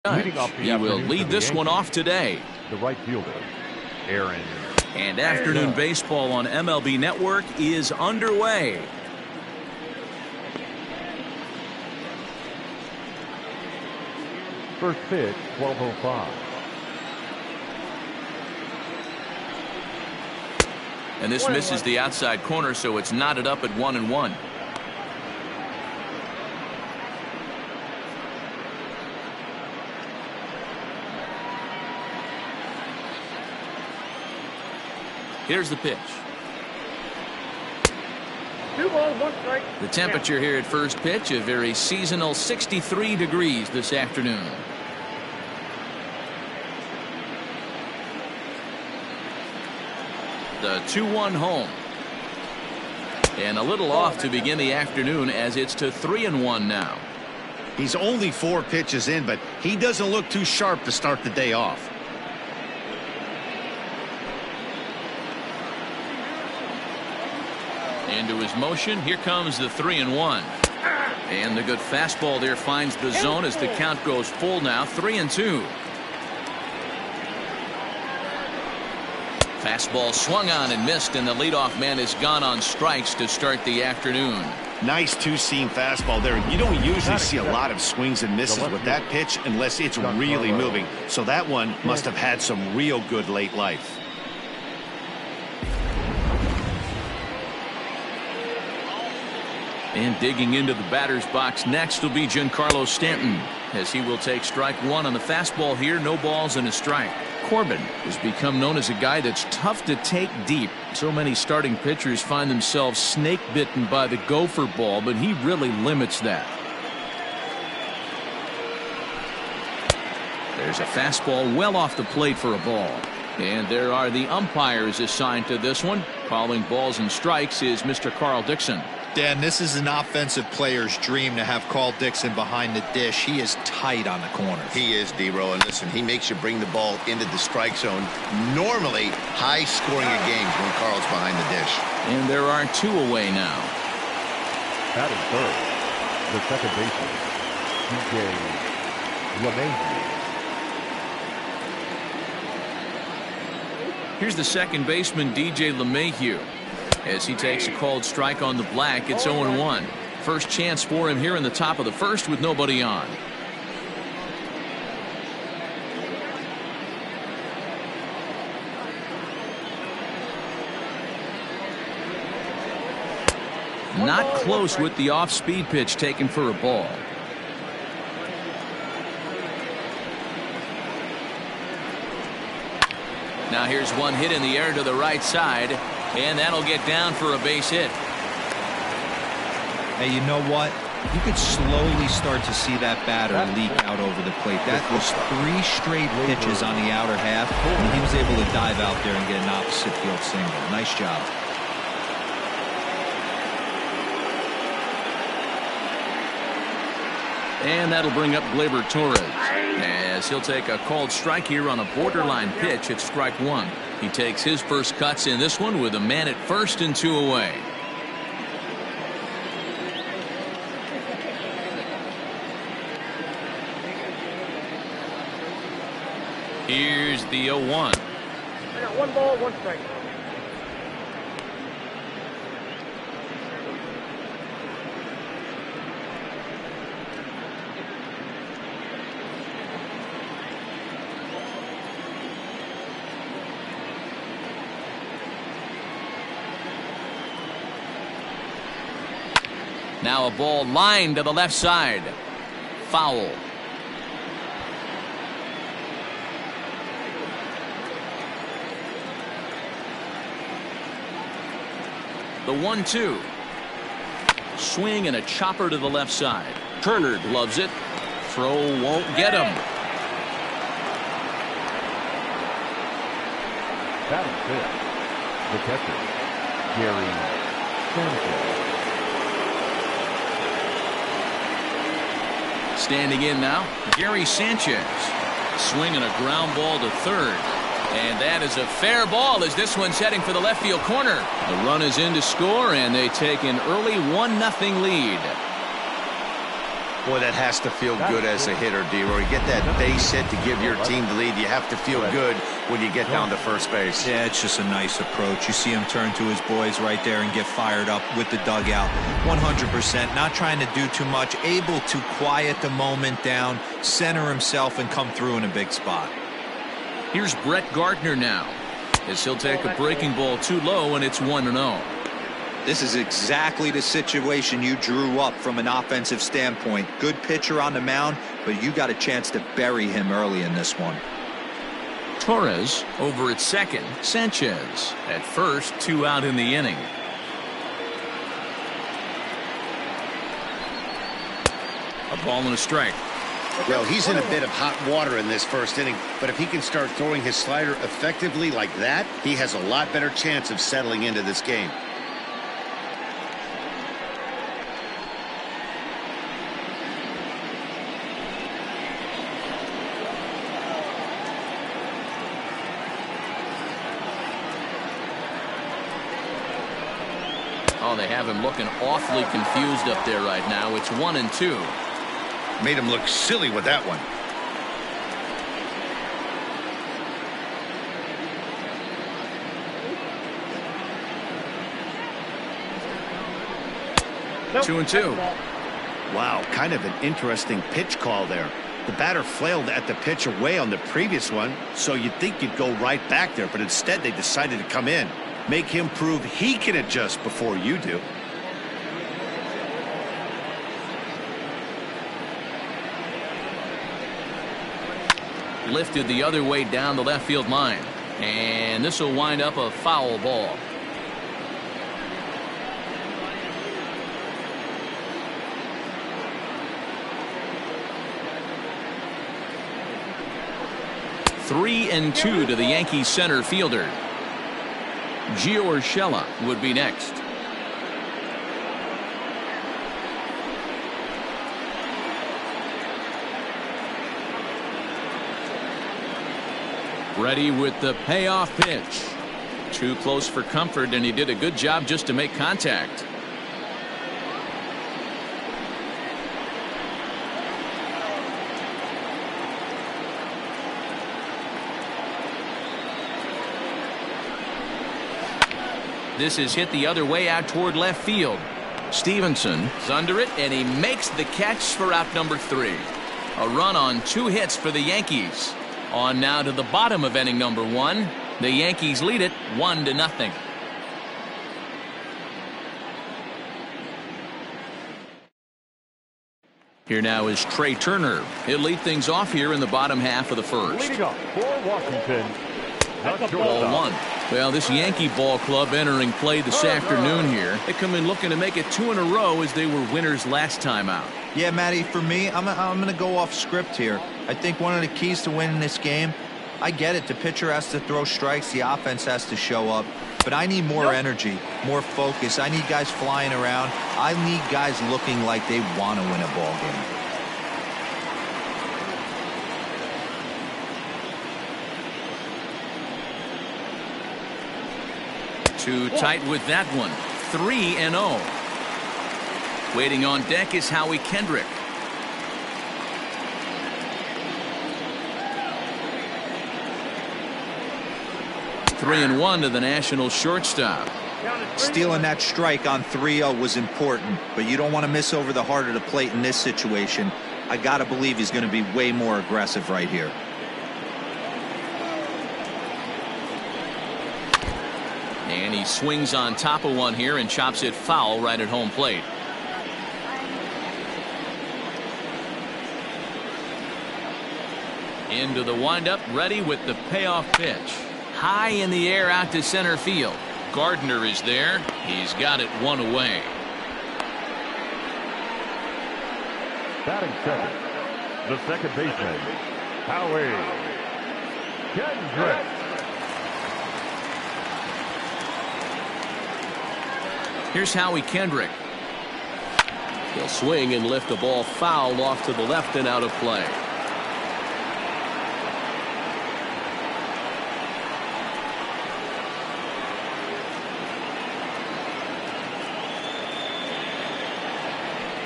He will lead this one off today. The right fielder, Aaron. And afternoon baseball on MLB Network is underway. First pitch, 12:05. And this misses the outside corner, so it's knotted up at 1-1. Here's the pitch. 2 balls, 1 strike. The temperature here at first pitch, a very seasonal 63 degrees this afternoon. The 2-1 home. And a little off to begin the afternoon as it's to 3-1 now. He's only 4 pitches in, but he doesn't look too sharp to start the day off. Into his motion. Here comes the 3-1. And the good fastball there finds the zone as the count goes full now. 3-2. Fastball swung on and missed, and the leadoff man is gone on strikes to start the afternoon. Nice two-seam fastball there. You don't usually see a lot of swings and misses with that pitch unless it's really moving. So that one must have had some real good late life. And digging into the batter's box next will be Giancarlo Stanton, as he will take strike one on the fastball here. No balls and a strike. Corbin has become known as a guy that's tough to take deep. So many starting pitchers find themselves snake bitten by the gopher ball, but he really limits that. There's a fastball well off the plate for a ball. And there are the umpires assigned to this one. Calling balls and strikes is Mr. Carl Dixon. Dan, this is an offensive player's dream to have Carl Dixon behind the dish. He is tight on the corners. He is, D-Row, and listen, he makes you bring the ball into the strike zone. Normally, high-scoring games when Carl's behind the dish. And there are 2 away now. Batting third, the second baseman, DJ LeMahieu. Here's the second baseman, DJ LeMahieu. As he takes a called strike on the black, it's 0-1. First chance for him here in the top of the first with nobody on. Not close with the off-speed pitch taken for a ball. Now here's one hit in the air to the right side. And that'll get down for a base hit. Hey, you know what? You could slowly start to see that batter leak out over the plate. That was 3 straight pitches on the outer half, and he was able to dive out there and get an opposite field single. Nice job. And that'll bring up Gleyber Torres, as he'll take a called strike here on a borderline pitch at strike 1. He takes his first cuts in this one with a man at first and 2 away. Here's the 0-1. I got 1 ball, 1 strike. Now a ball lined to the left side. Foul. The 1-2. Swing and a chopper to the left side. Turner gloves it. Throw won't get him. Batting fifth, the catcher, Gary Sanchez. Standing in now, Gary Sanchez. Swinging a ground ball to third. And that is a fair ball as this one's heading for the left field corner. The run is in to score, and they take an early 1-0 lead. Boy, that has to feel good as a hitter, D-Roy. Get that base hit to give your team the lead. You have to feel good when you get down to first base. Yeah, it's just a nice approach. You see him turn to his boys right there and get fired up with the dugout. 100%, not trying to do too much, able to quiet the moment down, center himself, and come through in a big spot. Here's Brett Gardner now, as he'll take a breaking ball too low, and it's 1-0. This is exactly the situation you drew up from an offensive standpoint. Good pitcher on the mound, but you got a chance to bury him early in this one. Torres over at second. Sanchez at first, 2 out in the inning. A ball and a strike. Well, he's in a bit of hot water in this first inning, but if he can start throwing his slider effectively like that, he has a lot better chance of settling into this game. Oh, they have him looking awfully confused up there right now. It's 1-2. Made him look silly with that one. Nope. 2-2. Wow, kind of an interesting pitch call there. The batter flailed at the pitch away on the previous one, so you'd think you'd go right back there, but instead they decided to come in. Make him prove he can adjust before you do. Lifted the other way down the left field line, and this will wind up a foul ball. Three and 2 to the Yankees center fielder. Gio Urshela would be next. Ready with the payoff pitch. Too close for comfort, and he did a good job just to make contact. This is hit the other way out toward left field. Stevenson is under it, and he makes the catch for out number 3. A run on 2 hits for the Yankees. On now to the bottom of inning number 1. The Yankees lead it 1-0. Here now is Trey Turner. He'll lead things off here in the bottom half of the first. Leading up for Washington. Ball 1. Well, this Yankee ball club entering play this afternoon here. They come in looking to make it 2 in a row as they were winners last time out. Yeah, Matty, for me, I'm going to go off script here. I think one of the keys to winning this game, I get it. The pitcher has to throw strikes. The offense has to show up. But I need more energy, more focus. I need guys flying around. I need guys looking like they want to win a ball game. Too tight with that one. 3-0. Waiting on deck is Howie Kendrick. Three and 1 to the National shortstop. Stealing that strike on 3-0 was important, but you don't want to miss over the heart of the plate in this situation. I got to believe he's going to be way more aggressive right here. And he swings on top of one here and chops it foul right at home plate. Into the windup, ready with the payoff pitch. High in the air out to center field. Gardner is there. He's got it 1 away. Batting second, the second baseman, Howie Kendrick. Here's Howie Kendrick. He'll swing and lift the ball foul off to the left and out of play.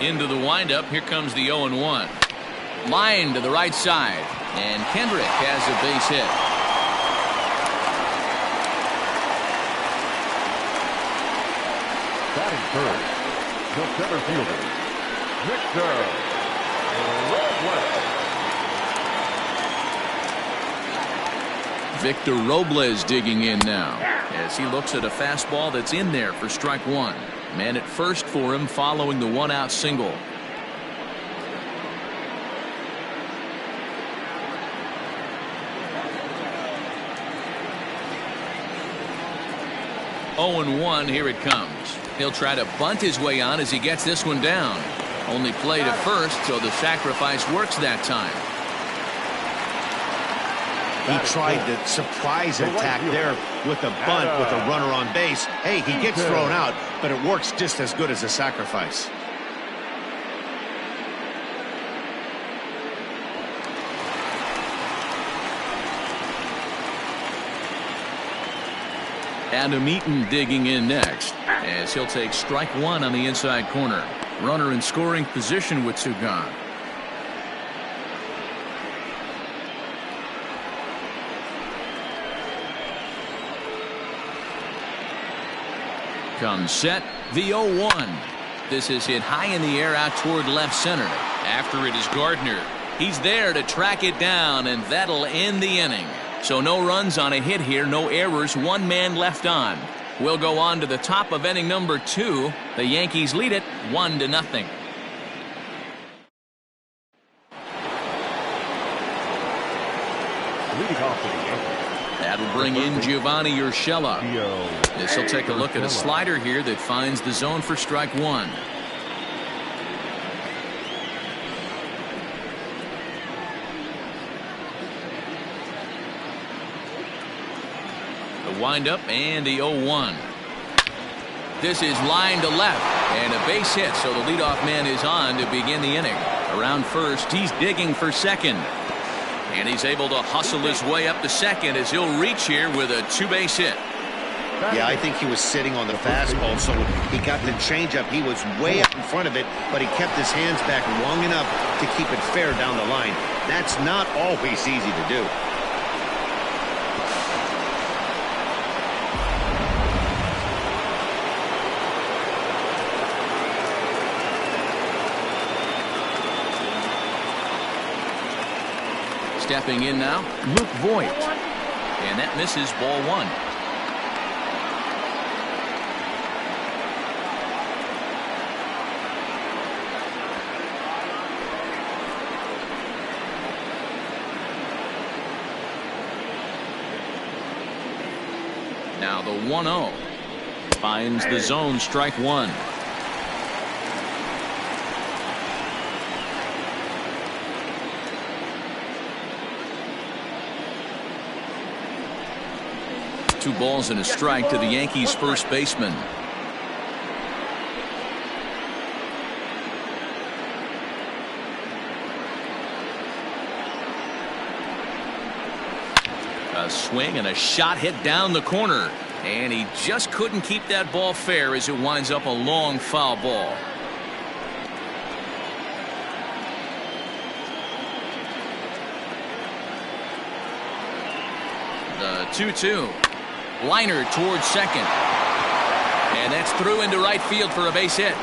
Into the windup. Here comes the 0-1. Line to the right side. And Kendrick has a base hit. Batting first, the center fielder, Victor Robles. Victor Robles digging in now as he looks at a fastball that's in there for strike one. Man at first for him following the one-out single. Oh and 1, here it comes. He'll try to bunt his way on as he gets this one down. Only play to first, so the sacrifice works that time. He tried the surprise attack there with a bunt with a runner on base. Hey, he gets thrown out, but it works just as good as a sacrifice. Adam Eaton digging in next as he'll take strike one on the inside corner. Runner in scoring position with two gone. Comes set, the 0-1. This is hit high in the air out toward left center. After it is Gardner. He's there to track it down, and that'll end the inning. So no runs on a hit here, no errors, one man left on. We'll go on to the top of inning number 2. The Yankees lead it 1-0. Leading off for the Yankees. That'll bring in Giovanni Urshela. This will take a look at a slider here that finds the zone for strike one. The windup and the 0-1. This is line to left and a base hit, so the leadoff man is on to begin the inning. Around first, he's digging for second. And he's able to hustle his way up to second as he'll reach here with a two-base hit. Yeah, I think he was sitting on the fastball, so he got the changeup. He was way out in front of it, but he kept his hands back long enough to keep it fair down the line. That's not always easy to do. Stepping in now, Luke Voigt. And that misses, ball one. Now the 1-0. Finds the zone, strike one. Two balls and a strike to the Yankees first baseman. A swing and a shot hit down the corner, and he just couldn't keep that ball fair as it winds up a long foul ball. The 2-2. Liner towards second. And that's through into right field for a base hit.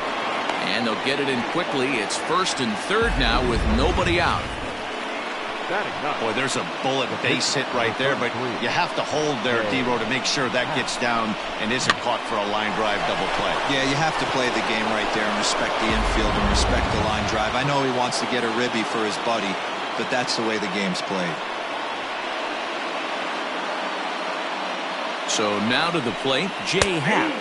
And they'll get it in quickly. It's first and third now with nobody out. Boy, there's a bullet base hit right there, but you have to hold there, D-Row, to make sure that gets down and isn't caught for a line drive double play. Yeah, you have to play the game right there and respect the infield and respect the line drive. I know he wants to get a ribby for his buddy, but that's the way the game's played. So now to the plate, Jay Happ,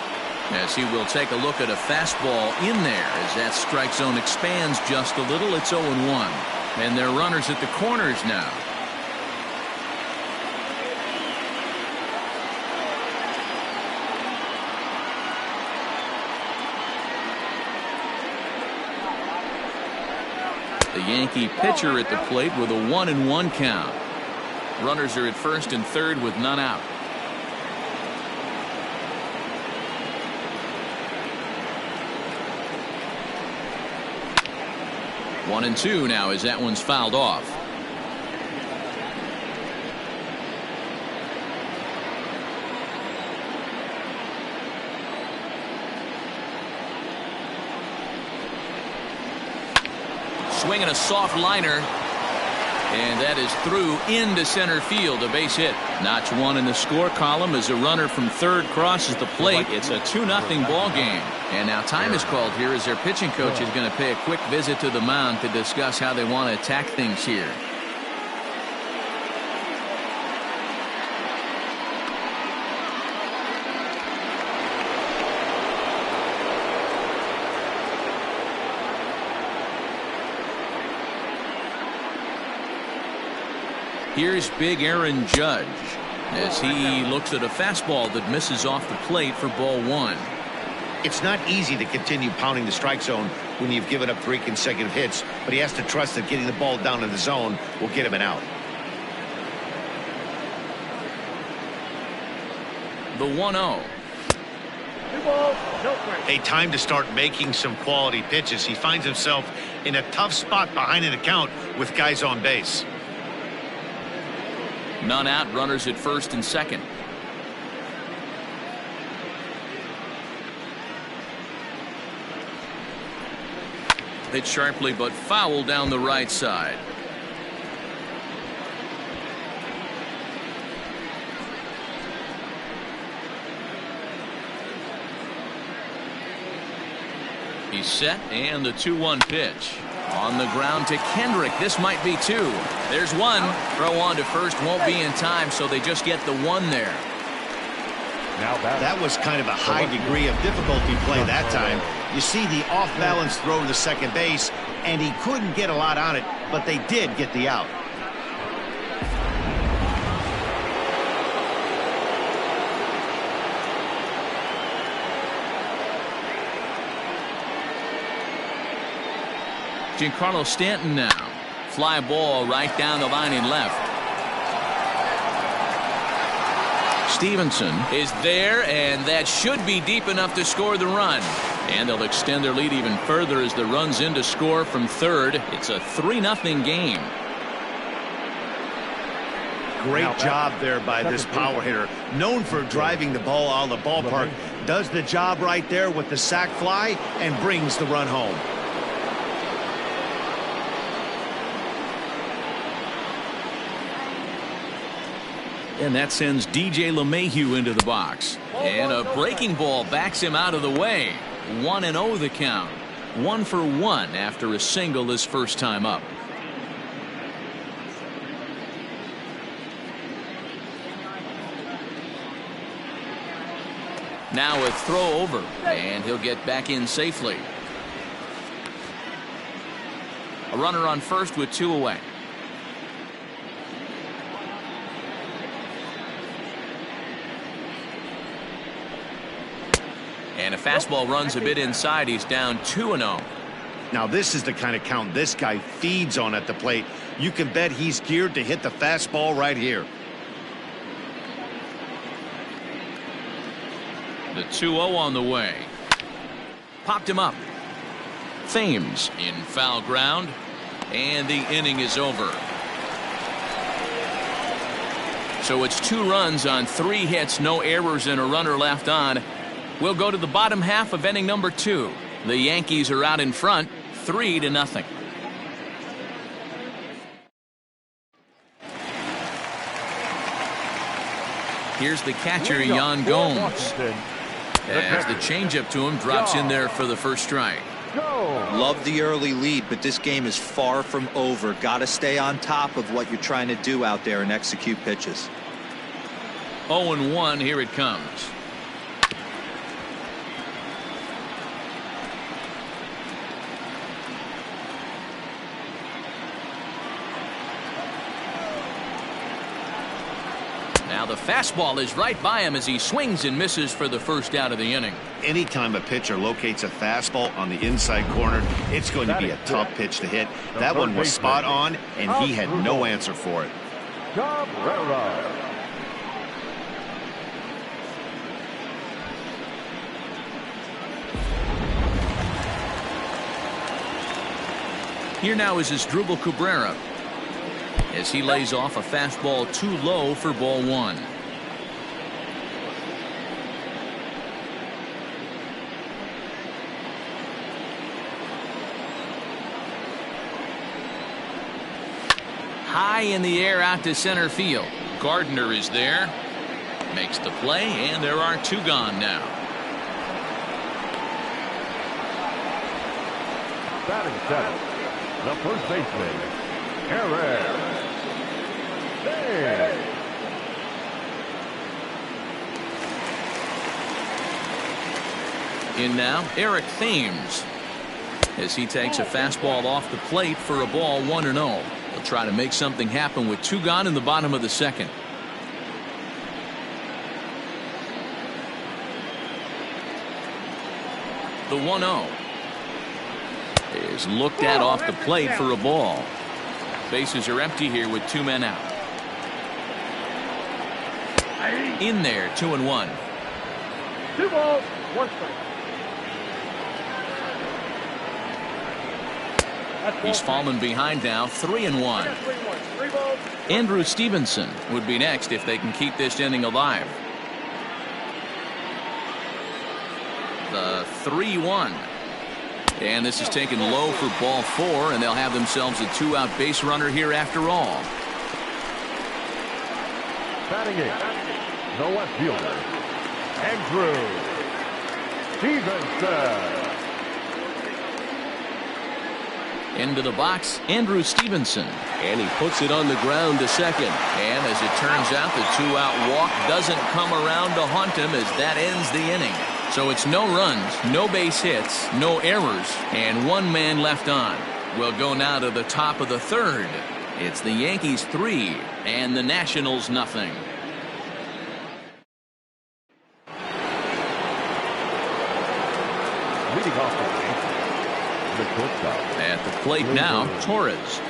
as he will take a look at a fastball in there as that strike zone expands just a little. It's 0-1. And they're runners at the corners now. The Yankee pitcher at the plate with a 1-1 count. Runners are at first and third with none out. 1-2 now as that one's fouled off. Swinging a soft liner. And that is through into center field, a base hit. Notch one in the score column as a runner from third crosses the plate. It's a 2-0 ball game. And now time is called here as their pitching coach is going to pay a quick visit to the mound to discuss how they want to attack things here. Here's big Aaron Judge as he looks at a fastball that misses off the plate for ball one. It's not easy to continue pounding the strike zone when you've given up 3 consecutive hits, but he has to trust that getting the ball down in the zone will get him an out. The 1-0. 2 balls, no strikes. A time to start making some quality pitches. He finds himself in a tough spot behind an account with guys on base. None out, runners at first and second. Hit sharply but foul down the right side. He's set and the 2-1 pitch. On the ground to Kendrick. This might be 2. There's 1. Throw on to first won't be in time, so they just get the 1 there. That was kind of a high degree of difficulty play that time. You see the off-balance throw to second base, and he couldn't get a lot on it, but they did get the out. Giancarlo Stanton now. Fly ball right down the line in left. Stevenson is there, and that should be deep enough to score the run. And they'll extend their lead even further as the run's in to score from third. It's a 3-0 game. Great job there by this power hitter. Known for driving the ball out of the ballpark. Does the job right there with the sac fly and brings the run home. And that sends DJ LeMahieu into the box. And a breaking ball backs him out of the way. 1-0 the count. 1 for 1 after a single his first time up. Now a throw over, and he'll get back in safely. A runner on first with 2 away. And a fastball runs a bit inside. He's down 2-0. Now this is the kind of count this guy feeds on at the plate. You can bet he's geared to hit the fastball right here. The 2-0 on the way. Popped him up. Thames in foul ground. And the inning is over. So it's 2 runs on 3 hits, no errors, and a runner left on. We'll go to the bottom half of inning number 2. The Yankees are out in front, 3-0. Here's the catcher, Yan Gomes. As the changeup to him drops in there for the first strike. Love the early lead, but this game is far from over. Got to stay on top of what you're trying to do out there and execute pitches. 0-1, here it comes. Now the fastball is right by him as he swings and misses for the first out of the inning. Anytime a pitcher locates a fastball on the inside corner, it's going to be a tough pitch to hit. That one was spot on, and he had no answer for it. Here now is Asdrubal Cabrera as he lays off a fastball too low for ball one. High in the air out to center field. Gardner is there. Makes the play, and there are two gone now. Batting seventh, the first baseman, Eric. In now, Eric Thames as he takes a fastball off the plate for a ball 1-0. He'll try to make something happen with two gone in the bottom of the second. The 1-0 is looked at off the plate for a ball. Bases are empty here with two men out. In there, 2-1. 2 balls, 1 strike. He's fallen behind now, 3-1. 3 balls. Andrew Stevenson would be next if they can keep this inning alive. The 3-1. And this is taken low for ball 4, and they'll have themselves a 2-out base runner here after all. Batting eighth, the left fielder, Andrew Stevenson. Into the box, Andrew Stevenson. And he puts it on the ground to second. And as it turns out, the 2-out walk doesn't come around to haunt him as that ends the inning. So it's no runs, no base hits, no errors, and one man left on. We'll go now to the top of the third. It's the Yankees 3 and the Nationals nothing. Leading off the Yankees, the shortstop. At the plate now, Torres.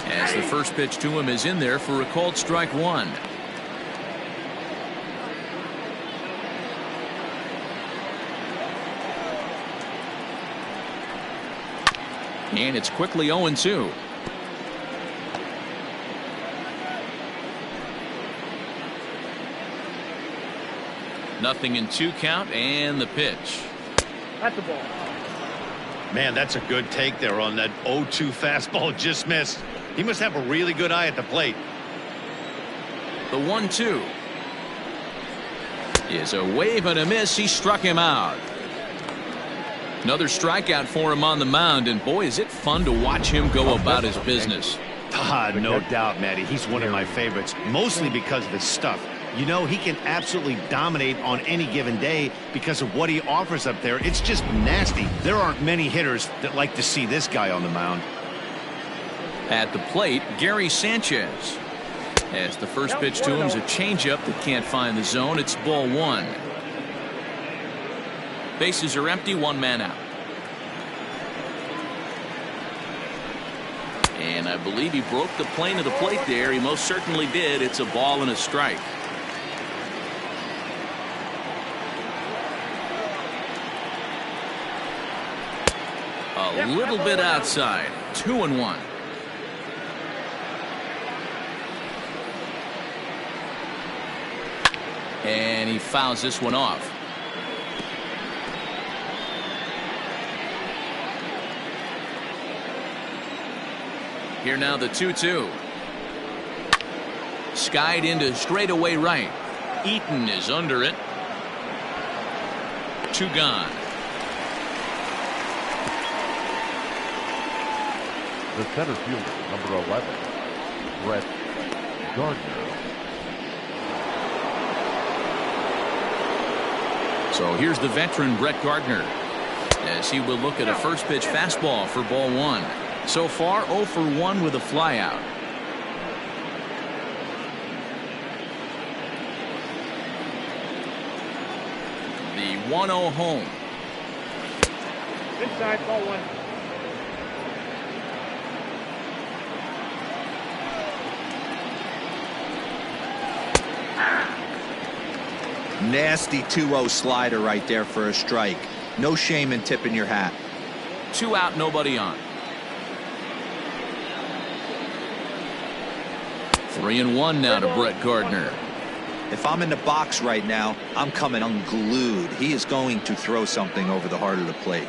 As the first pitch to him is in there for a called strike one. And it's quickly 0-2. Nothing in 2 count, and the pitch. That's the ball. Man, that's a good take there on that 0-2 fastball. Just missed. He must have a really good eye at the plate. The 1-2 is a wave and a miss. He struck him out. Another strikeout for him on the mound, and boy, is it fun to watch him go about his business. No doubt, Matty. He's one of my favorites, mostly because of his stuff. You know, he can absolutely dominate on any given day because of what he offers up there. It's just nasty. There aren't many hitters that like to see this guy on the mound. At the plate, Gary Sanchez. As the first pitch to him is a changeup that can't find the zone. It's ball 1. Bases are empty, one man out. And I believe he broke the plane of the plate there. He most certainly did. It's a ball and a strike. A little bit outside. 2-1. And he fouls this one off. Here now the 2-2. Skied into straightaway right. Eaton is under it. 2 gone. The center fielder, number 11, Brett Gardner. So here's the veteran Brett Gardner as he will look at a first pitch fastball for ball 1. So far 0 for 1 with a flyout. The 1-0 home. Inside, ball 1. Nasty 2-0 slider right there for a strike. No shame in tipping your hat. 2 out, nobody on. 3-1 now to Brett Gardner. If I'm in the box right now, I'm coming unglued. He is going to throw something over the heart of the plate.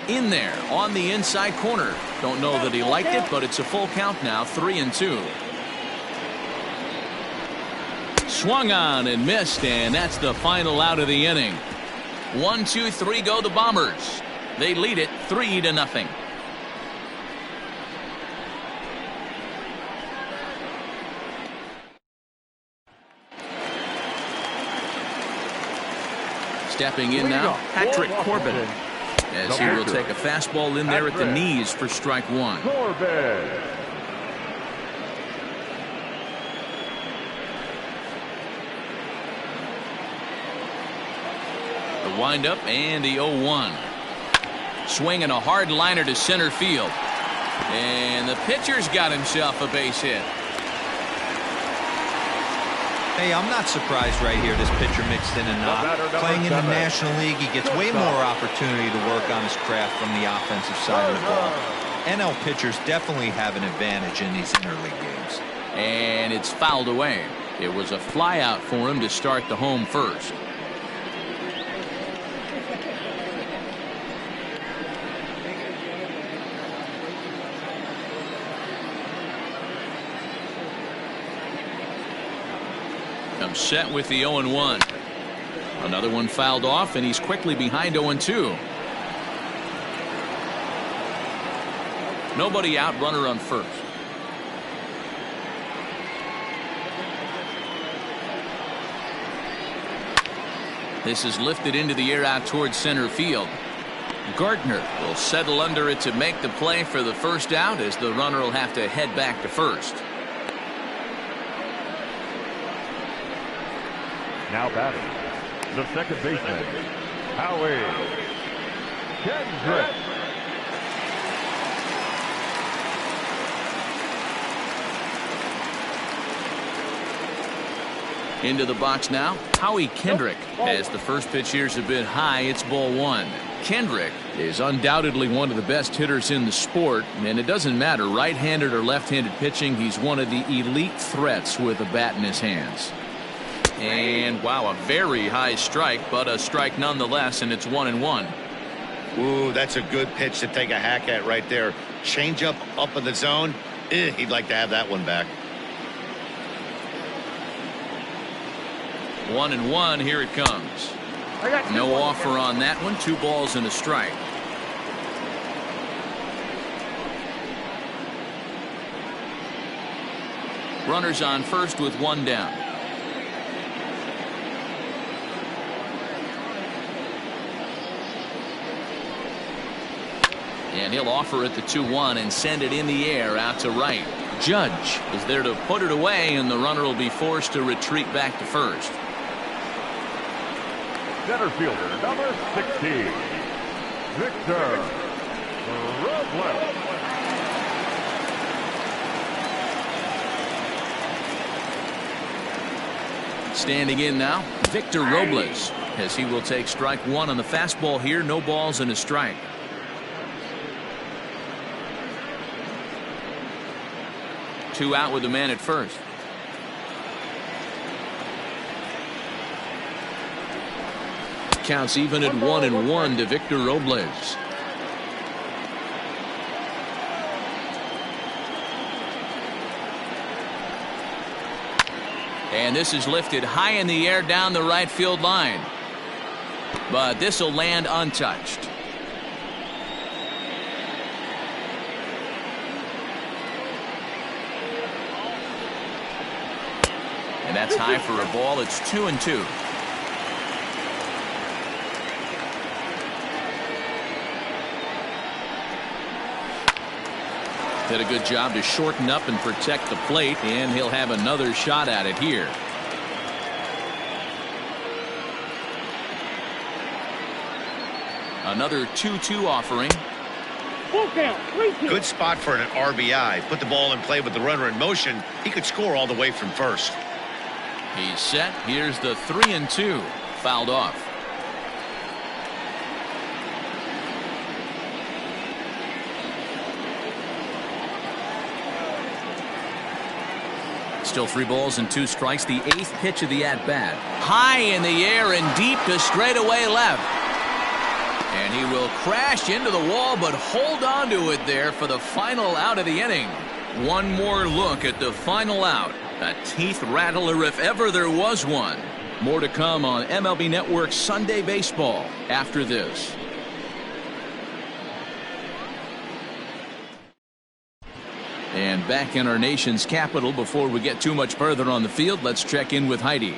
In there on the inside corner. Don't know that he liked it, but it's a full count now. 3-2. Swung on and missed, and that's the final out of the inning. 1, 2, 3 go the Bombers. They lead it 3-0. Stepping in now, Patrick Corbin, as he will take a fastball in there at the knees for strike one. The windup and the 0-1. Swinging a hard liner to center field. And the pitcher's got himself a base hit. Hey, I'm not surprised right here this pitcher mixed in a knock. Playing in the National League, he gets way more opportunity to work on his craft from the offensive side of the ball. NL pitchers definitely have an advantage in these interleague games. And it's fouled away. It was a fly out for him to start the home first. Set with the 0-1. Another one fouled off, and he's quickly behind 0-2. Nobody out, runner on first. This is lifted into the air out towards center field. Gardner will settle under it to make the play for the first out, as the runner will have to head back to first. Now batting, the second baseman, Howie Kendrick. Into the box now, Howie Kendrick. As the first pitch here's a bit high, it's ball one. Kendrick is undoubtedly one of the best hitters in the sport, and it doesn't matter right-handed or left-handed pitching. He's one of the elite threats with a bat in his hands. And wow, a very high strike, but a strike nonetheless, and it's 1-1. Ooh, that's a good pitch to take a hack at right there. Change up in the zone. He'd like to have that one back. 1-1, here it comes. No offer on that one. 2 balls and a strike. Runners on first with 1 down. And he'll offer it the 2-1 and send it in the air out to right. Judge is there to put it away, and the runner will be forced to retreat back to first. Center fielder, number 16, Victor Robles. Standing in now, Victor Robles, as he will take strike one on the fastball here. No balls and a strike. Two out with the man at first. Counts even at 1-1 to Victor Robles. And this is lifted high in the air down the right field line. But this will land untouched. And that's high for a ball. It's 2-2. Did a good job to shorten up and protect the plate, and he'll have another shot at it here. Another 2-2 offering. Full count, 3-2. Good spot for an RBI. Put the ball in play with the runner in motion. He could score all the way from first. He's set. Here's the 3-2. Fouled off. Still 3 balls and 2 strikes. The 8th pitch of the at-bat. High in the air and deep to straightaway left. And he will crash into the wall, but hold on to it there for the final out of the inning. One more look at the final out. A teeth rattler if ever there was one. More to come on MLB Network Sunday Baseball after this. And back in our nation's capital, before we get too much further on the field, let's check in with Heidi.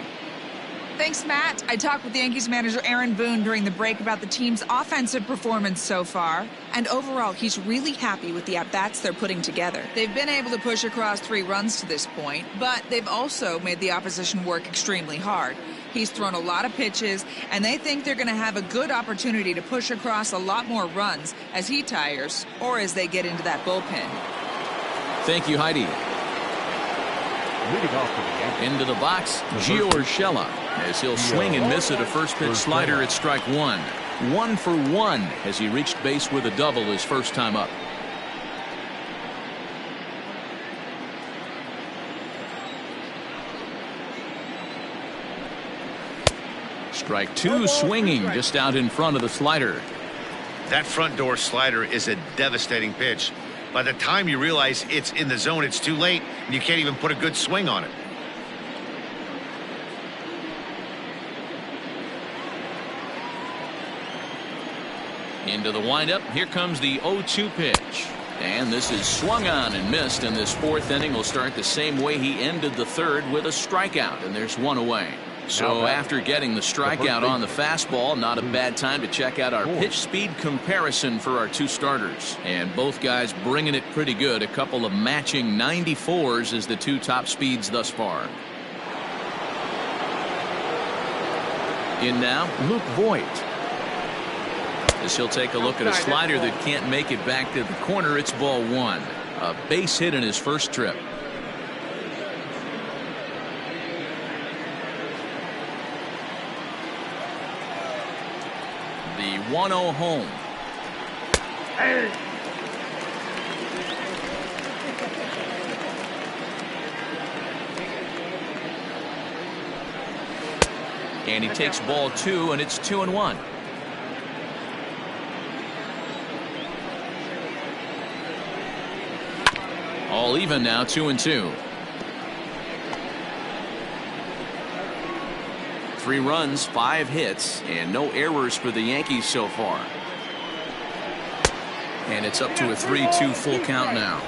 Thanks, Matt. I talked with the Yankees manager Aaron Boone during the break about the team's offensive performance so far. And overall, he's really happy with the at-bats they're putting together. They've been able to push across 3 runs to this point, but they've also made the opposition work extremely hard. He's thrown a lot of pitches, and they think they're going to have a good opportunity to push across a lot more runs as he tires or as they get into that bullpen. Thank you, Heidi. Leading off for the Yankees. Into the box, Gio Urshela, as he'll swing and miss at a first pitch slider at strike 1. 1 for 1 as he reached base with a double his first time up. Strike 2, swinging just out in front of the slider. That front door slider is a devastating pitch. By the time you realize it's in the zone, it's too late, and you can't even put a good swing on it. Into the windup. Here comes the 0-2 pitch. And this is swung on and missed, and this 4th inning will start the same way he ended the 3rd with a strikeout, and there's 1 away. So after getting the strikeout on the fastball, not a bad time to check out our pitch speed comparison for our 2 starters. And both guys bringing it pretty good. A couple of matching 94s as the 2 top speeds thus far. In now, Luke Voigt. As he'll take a look at a slider that can't make it back to the corner. It's ball 1. A base hit in his first trip. The 1-0 home. And he takes ball 2, and it's 2-1. All even now, 2-2. 3 runs, 5 hits, and no errors for the Yankees so far. And it's up to a 3-2 full count now.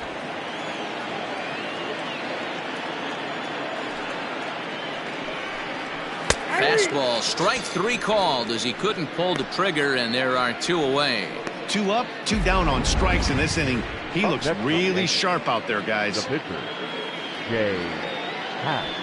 Fastball, strike 3 called as he couldn't pull the trigger, and there are 2 away. 2 up, 2 down on strikes in this inning. He looks really sharp out there, guys. The pitcher, Jay Happ.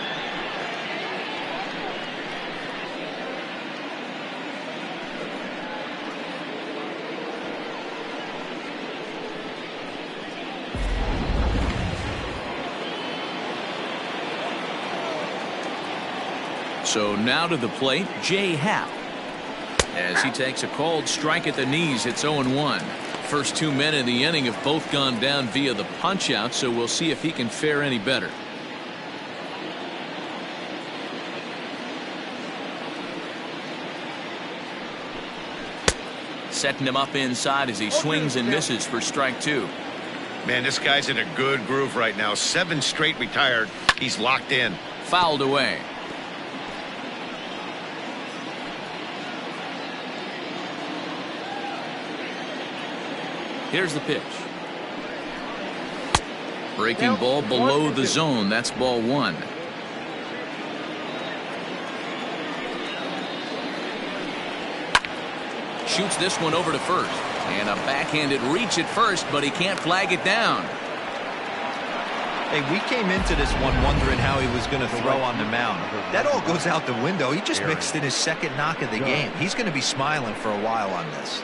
So now to the plate, Jay Happ. As he takes a called strike at the knees, it's 0-1. First 2 men in the inning have both gone down via the punch out, so we'll see if he can fare any better. Setting him up inside as he swings and misses for strike 2. Man, this guy's in a good groove right now. 7 straight retired. He's locked in. Fouled away. Here's the pitch. Breaking ball below the zone. That's ball 1. Shoots this one over to first. And a backhanded reach at first, but he can't flag it down. Hey, we came into this one wondering how he was going to throw on the mound. That all goes out the window. He just mixed in his 2nd knock of the game. He's going to be smiling for a while on this.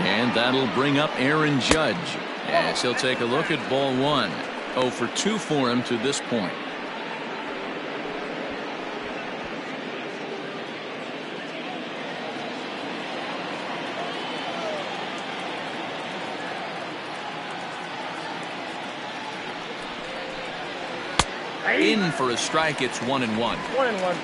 And that'll bring up Aaron Judge as he'll take a look at ball 1. 0 for 2 for him to this point. In for a strike. It's 1-1. 1-1.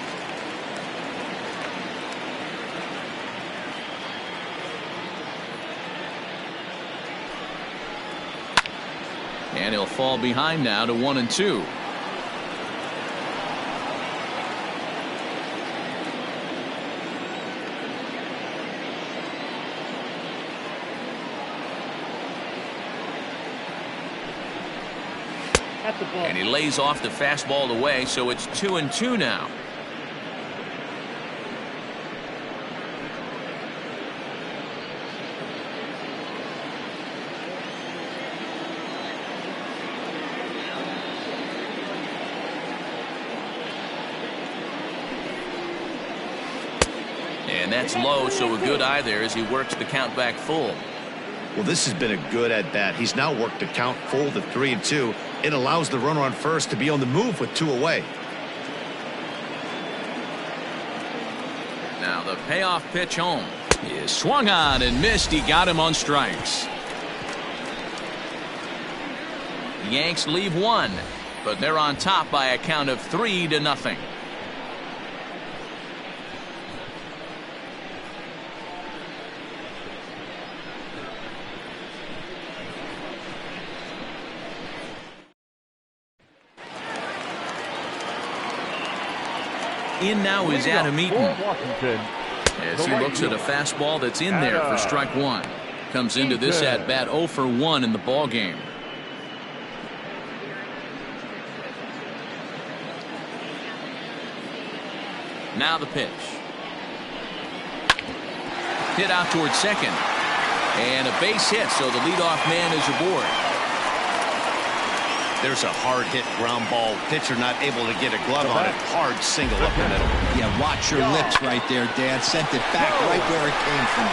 And he'll fall behind now to 1-2. That's the ball. And he lays off the fastball away, so it's 2-2 now. And that's low, so a good eye there as he works the count back full. Well, this has been a good at-bat. He's now worked the count full to 3-2. It allows the runner on first to be on the move with 2 away. Now the payoff pitch home is swung on and missed. He got him on strikes. The Yanks leave 1, but they're on top by a count of 3-0. In now is Adam Eaton Washington. as he looks at a fastball that's in there for strike 1. Comes into this at bat 0 for 1 in the ball game. Now the pitch. Hit out towards second. And a base hit, so the leadoff man is aboard. There's a hard-hit ground ball. Pitcher not able to get a glove on it. Hard single up the middle. Yeah, watch your lips right there, Dan. Sent it back right where it came from.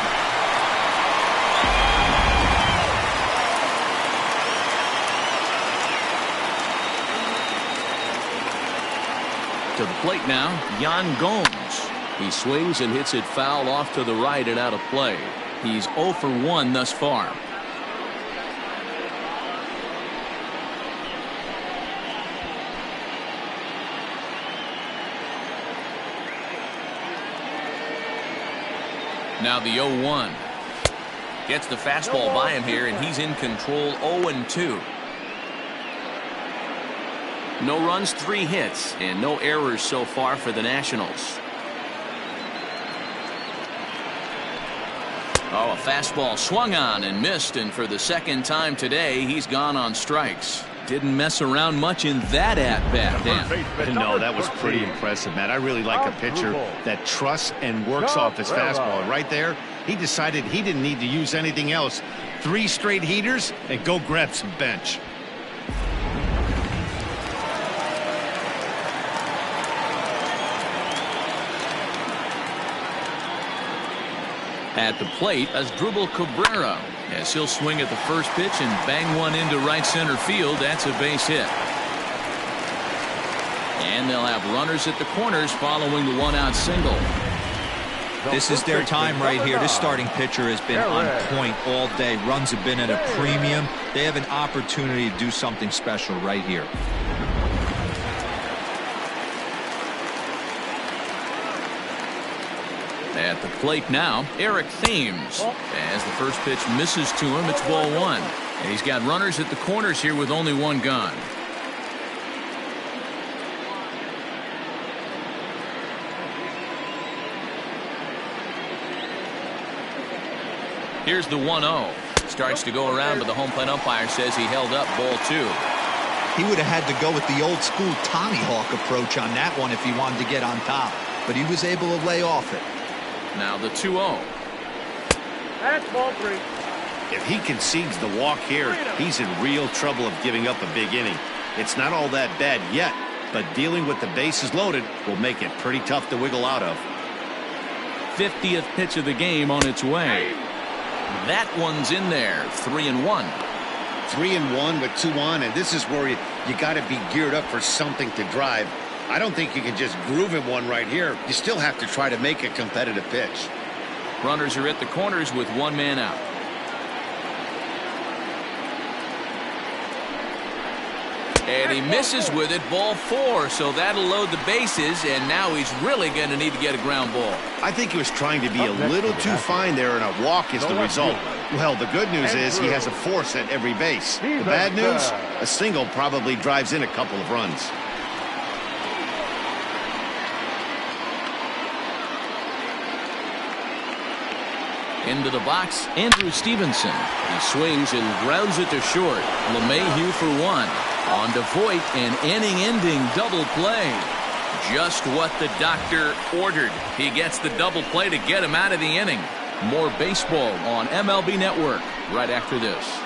To the plate now, Yan Gomes. He swings and hits it foul off to the right and out of play. He's 0 for 1 thus far. Now the 0-1. Gets the fastball by him here, and he's in control. 0-2. No runs, 3 hits, and no errors so far for the Nationals. Oh, a fastball swung on and missed, and for the second time today, he's gone on strikes. Didn't mess around much in that at-bat, Dan. No, that was pretty impressive, Matt. I really like a pitcher that trusts and works off his fastball. Right there, he decided he didn't need to use anything else. 3 straight heaters and go grab some bench. At the plate, Asdrubal Cabrera, as he'll swing at the first pitch and bang one into right center field. That's a base hit. And they'll have runners at the corners following the 1-out single. This is their time right here. This starting pitcher has been on point all day. Runs have been at a premium. They have an opportunity to do something special right here. At the plate now, Eric Thames. As the first pitch misses to him, it's ball 1. And he's got runners at the corners here with only 1 gone. Here's the 1-0. Starts to go around, but the home plate umpire says he held up ball 2. He would have had to go with the old school Tommy Hawk approach on that one if he wanted to get on top. But he was able to lay off it. Now the 2-0. That's ball 3. If he concedes the walk here, he's in real trouble of giving up a big inning. It's not all that bad yet, but dealing with the bases loaded will make it pretty tough to wiggle out of. 50th pitch of the game on its way. That one's in there. 3-1. 3-1 with 2 on, and this is where you got to be geared up for something to drive. I don't think you can just groove him one right here. You still have to try to make a competitive pitch. Runners are at the corners with 1 man out. And he misses with it, ball 4, so that'll load the bases, and now he's really going to need to get a ground ball. I think he was trying to be a little too fine there, and a walk is the result. Well, the good news is he has a force at every base. The bad news, a single probably drives in a couple of runs. Into the box, Andrew Stevenson. He swings and grounds it to short. LeMahieu for 1. On to Voit, an inning-ending double play. Just what the doctor ordered. He gets the double play to get him out of the inning. More baseball on MLB Network right after this.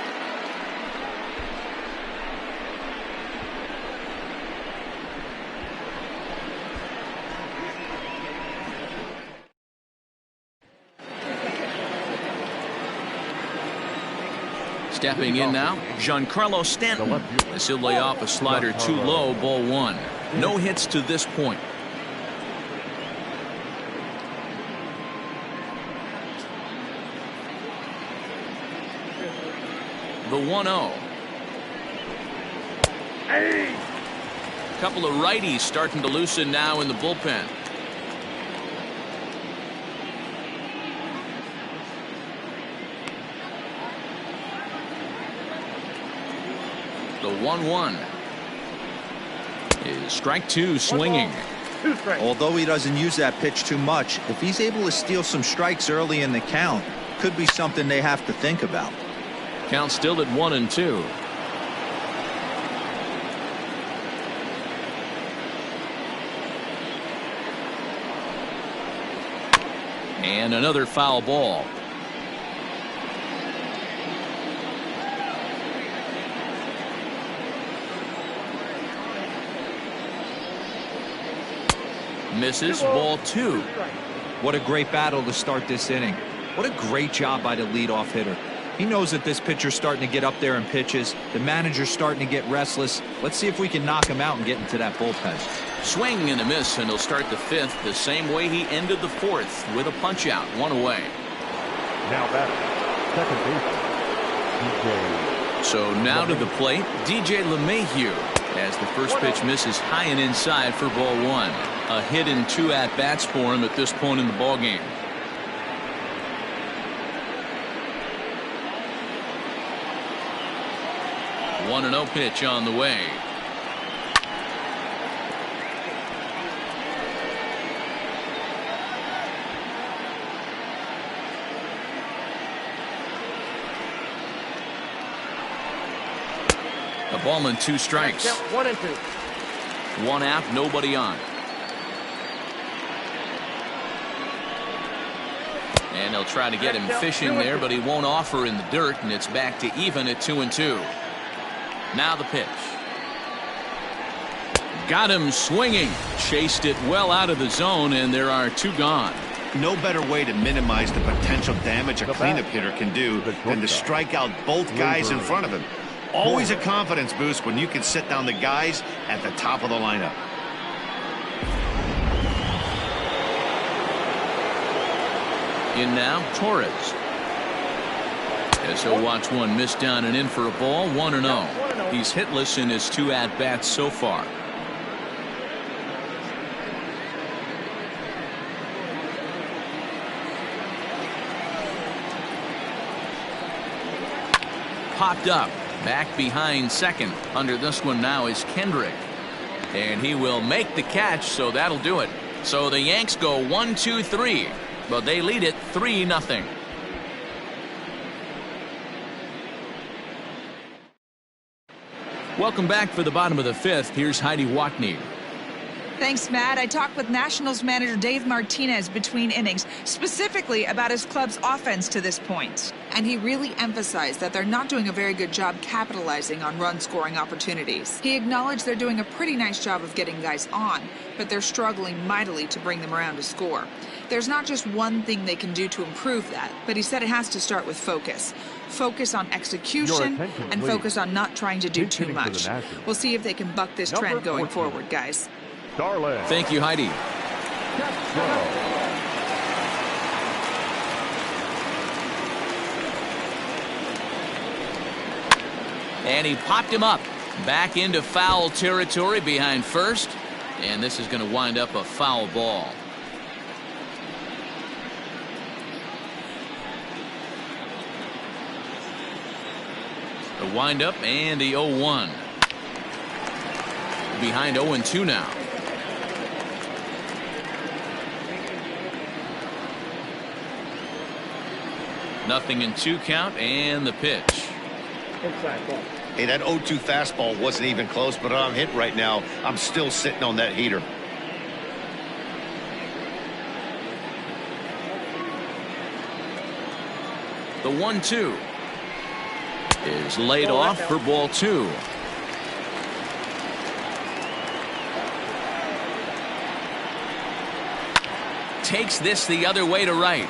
Stepping in now, Giancarlo Stanton. As he'll lay off a slider too low, ball 1. No hits to this point. The 1-0. Couple of righties starting to loosen now in the bullpen. The 1-1 is strike 2 swinging. Although he doesn't use that pitch too much, if he's able to steal some strikes early in the count, could be something they have to think about. Count still at 1-2. And another foul ball. Misses, ball 2. What a great battle to start this inning. What a great job by the leadoff hitter. He knows that this pitcher's starting to get up there in pitches. The manager's starting to get restless. Let's see if we can knock him out and get into that bullpen. Swing and a miss, and he'll start the 5th the same way he ended the 4th with a punch out, 1 away. Now back, second baseman, DJ. So now to the plate, DJ LeMahieu, as the first pitch misses high and inside for ball 1. A hit and 2 at-bats for him at this point in the ballgame. The 1-0 pitch on the way. A ball and 2 strikes. 1-2. 1 out, nobody on. And they'll try to get him fishing there, but he won't offer in the dirt, and it's back to even at 2-2. Now the pitch. Got him swinging. Chased it well out of the zone, and there are 2 gone. No better way to minimize the potential damage a cleanup hitter can do than to strike out both guys in front of him. Always a confidence boost when you can sit down the guys at the top of the lineup. In now, Torres. As he'll watch one miss down and in for a ball, 1-0. He's hitless in his 2 at-bats so far. Popped up. Back behind second. Under this one now is Kendrick. And he will make the catch, so that'll do it. So the Yanks go 1-2-3. But they lead it 3-0. Welcome back for the bottom of the 5th. Here's Heidi Watney. Thanks, Matt. I talked with Nationals manager Dave Martinez between innings, specifically about his club's offense to this point. And he really emphasized that they're not doing a very good job capitalizing on run-scoring opportunities. He acknowledged they're doing a pretty nice job of getting guys on, but they're struggling mightily to bring them around to score. There's not just one thing they can do to improve that, but he said it has to start with focus. Focus on execution and focus on not trying to do too much. We'll see if they can buck this trend going forward, guys. Thank you, Heidi. And he popped him up. Back into foul territory behind first, and this is going to wind up a foul ball. The windup and the 0-1. Behind 0-2 now. Nothing in 2 count and the pitch. Inside ball. Hey, that 0-2 fastball wasn't even close, but I'm hit right now. I'm still sitting on that heater. The 1-2 is laid off for ball 2. Takes this the other way to right.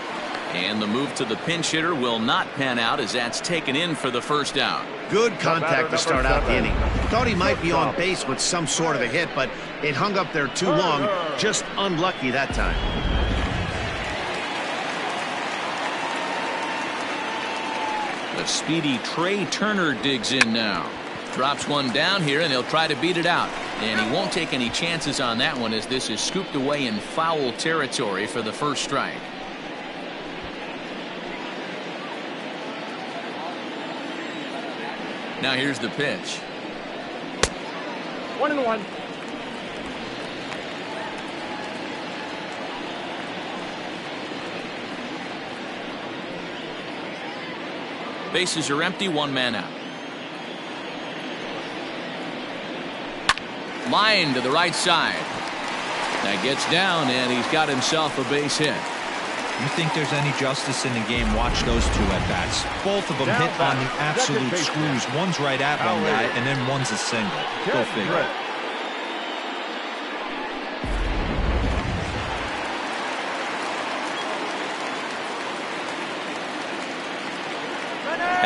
And the move to the pinch hitter will not pan out as that's taken in for the first out. Good contact to start out the inning. Thought he might be on base with some sort of a hit, but it hung up there too long. Just unlucky that time. The speedy Trey Turner digs in now. Drops one down here, and he'll try to beat it out. And he won't take any chances on that one as this is scooped away in foul territory for the first strike. Now here's the pitch. 1-1. Bases are empty, 1 man out. Line to the right side. That gets down, and he's got himself a base hit. You think there's any justice in the game? Watch those 2 at-bats. Both of them hit on the absolute screws. One's right at one guy, and then one's a single. Go figure.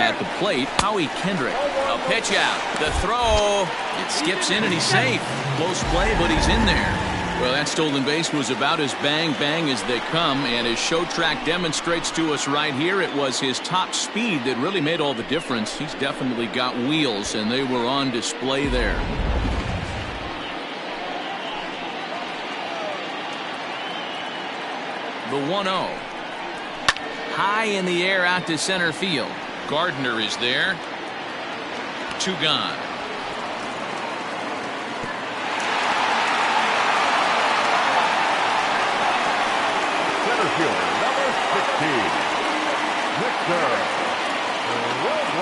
At the plate, Howie Kendrick. A pitch out. The throw. It skips in, and he's safe. Close play, but he's in there. Well, that stolen base was about as bang-bang as they come, and as Show Track demonstrates to us right here, it was his top speed that really made all the difference. He's definitely got wheels, and they were on display there. The 1-0. High in the air out to center field. Gardner is there. 2 gone. Number 16, Victor Robles.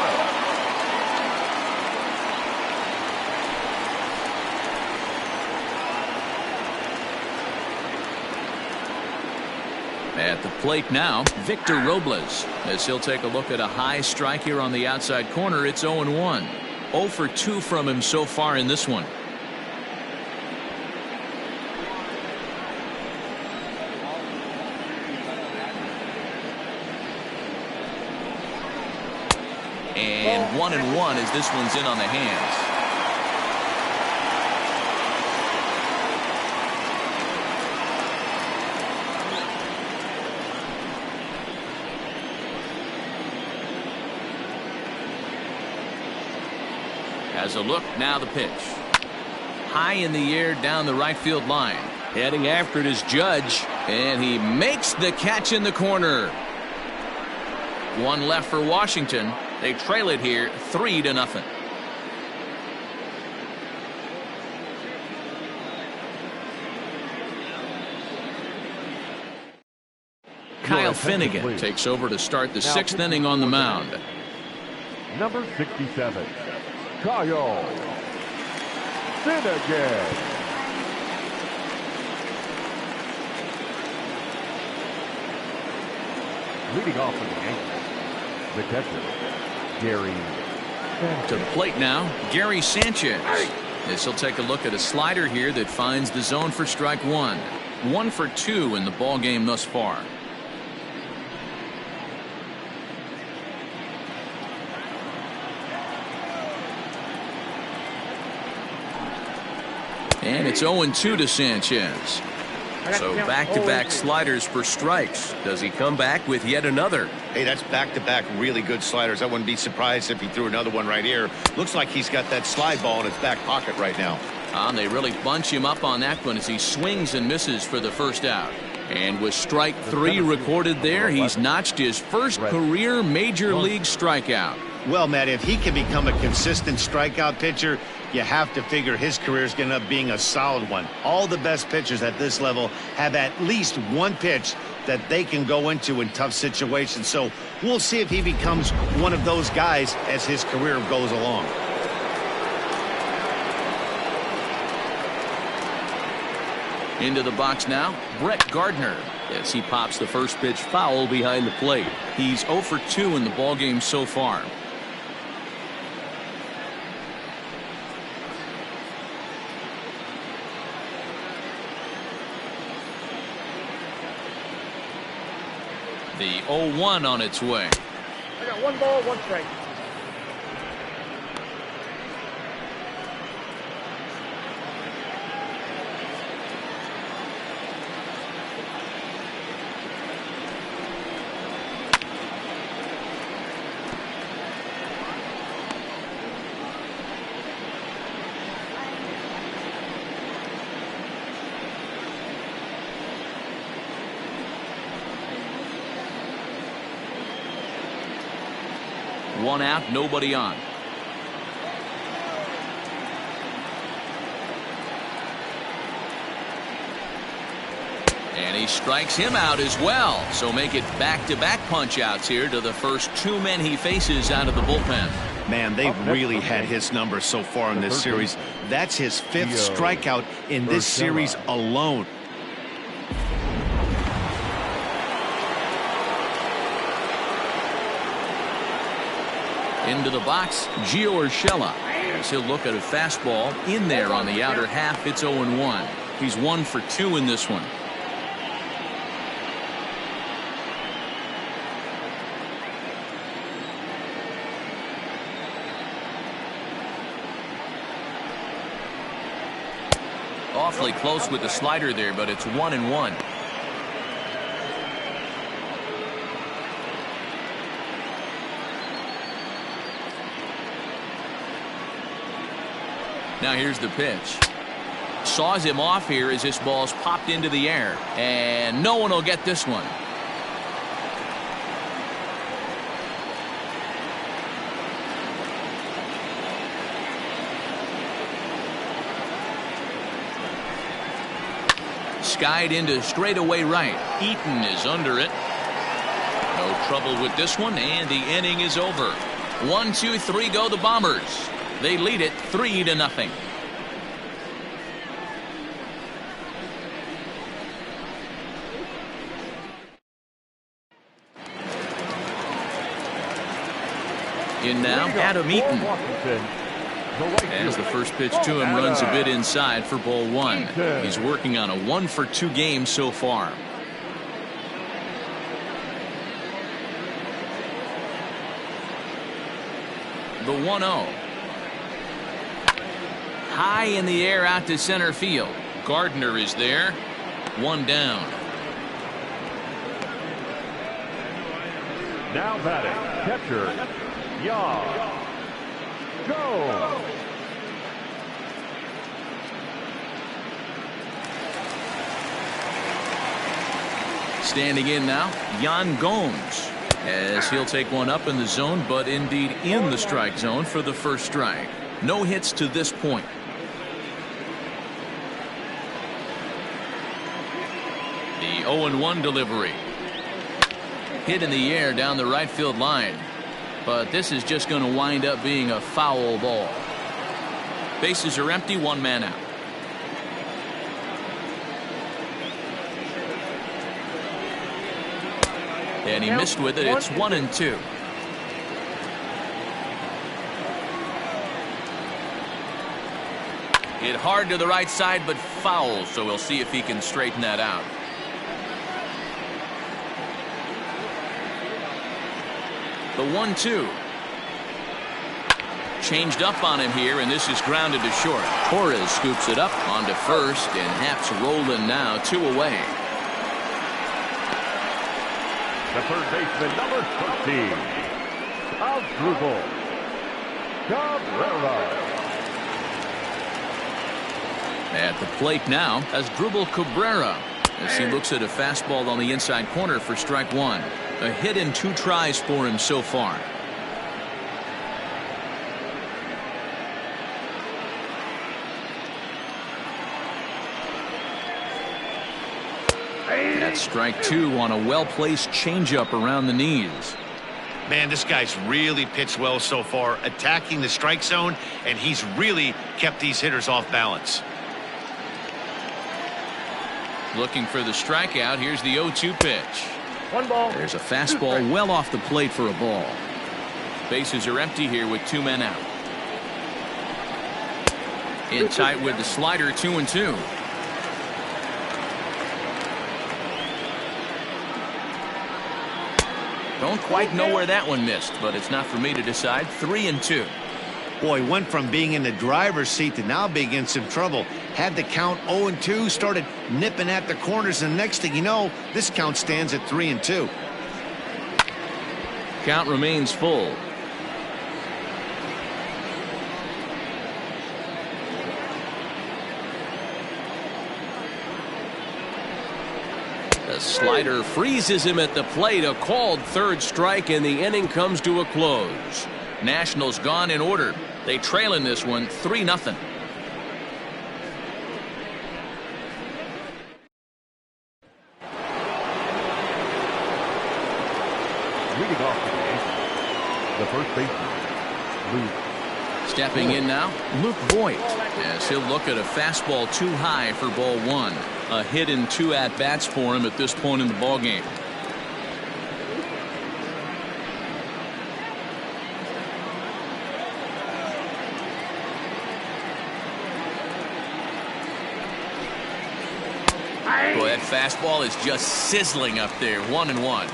At the plate now, Victor Robles, as he'll take a look at a high strike here on the outside corner. It's 0-1. 0 for 2 from him so far in this one. And 1-1 as this one's in on the hands. Has a look, now the pitch. High in the air down the right field line. Heading after it is Judge, and he makes the catch in the corner. 1 left for Washington. They trail it here 3-0. Kyle Finnegan takes over to start the 6th inning on the mound. Number 67, Kyle Finnegan. Leading off for the Yankees, the catcher, Gary Sanchez. To the plate now, Gary Sanchez. This will take a look at a slider here that finds the zone for strike 1. 1 for 2 in the ball game thus far. And it's 0-2 to Sanchez. So back-to-back sliders for strikes. Does he come back with yet another? Hey, that's back-to-back really good sliders. I wouldn't be surprised if he threw another one right here. Looks like he's got that slide ball in his back pocket right now. They really bunch him up on that one as he swings and misses for the first out. And with strike 3 recorded there, he's notched his first career major league strikeout. Well, Matt, if he can become a consistent strikeout pitcher, you have to figure his career is going to end up being a solid one. All the best pitchers at this level have at least one pitch that they can go into in tough situations. So we'll see if he becomes one of those guys as his career goes along. Into the box now, Brett Gardner, as he pops the first pitch foul behind the plate. He's 0 for 2 in the ballgame so far. The 0-1 on its way. I got 1 ball, 1 strike. One out, nobody on. And he strikes him out as well. So make it back-to-back punch-outs here to the first 2 men he faces out of the bullpen. Man, they've really had his number so far in this series. That's his 5th strikeout in this series alone. Into the box, Gio Urshela, as he'll look at a fastball in there on the outer half. It's 0-1. He's 1 for 2 in this one. Awfully close with the slider there, but it's 1-1. Now here's the pitch. Saws him off here as this ball's popped into the air. And no one will get this one. Skied into straightaway right. Eaton is under it. No trouble with this one, and the inning is over. 1, 2, 3 go the Bombers. They lead it 3-0. In now, Adam Eaton. As the first pitch to him runs a bit inside for ball 1. He's working on a 1 for 2 game so far. The 1-0. High in the air out to center field. Gardner is there. 1 down. Now batting, catcher, Go. Standing in now, Yan Gomes, as he'll take one up in the zone, but indeed in the strike zone for the first strike. No hits to this point. The 0-1 delivery. Hit in the air down the right field line. But this is just going to wind up being a foul ball. Bases are empty, 1 man out. And he missed with it. It's 1-2. Hit hard to the right side, but foul, so we'll see if he can straighten that out. The 1-2. changed up on him here, and this is grounded to short. Torres scoops it up onto first, and Happ's rolling now, 2 away. The third baseman, number 13, Asdrubal Cabrera. At the plate now, Asdrubal Cabrera, as he looks at a fastball on the inside corner for strike 1. A hit in 2 tries for him so far. That's strike 2 on a well-placed changeup around the knees. Man, this guy's really pitched well so far, attacking the strike zone, and he's really kept these hitters off balance. Looking for the strikeout. Here's the 0-2 pitch. 1 ball. There's a fastball well off the plate for a ball. Bases are empty here with 2 men out. In tight with the slider, 2-2. Don't quite know where that one missed, but it's not for me to decide. 3-2. Boy, went from being in the driver's seat to now being in some trouble. Had the count 0-2, started nipping at the corners, and the next thing you know, this count stands at 3-2. Count remains full. The slider freezes him at the plate. A called third strike, and the inning comes to a close. Nationals gone in order. They trail in this one 3-0. Leading off the game, the first baseman, Luke. Stepping in now, Luke Voigt, as he'll look at a fastball too high for ball 1. A hit in 2 at-bats for him at this point in the ballgame. Boy, that fastball is just sizzling up there. 1-1.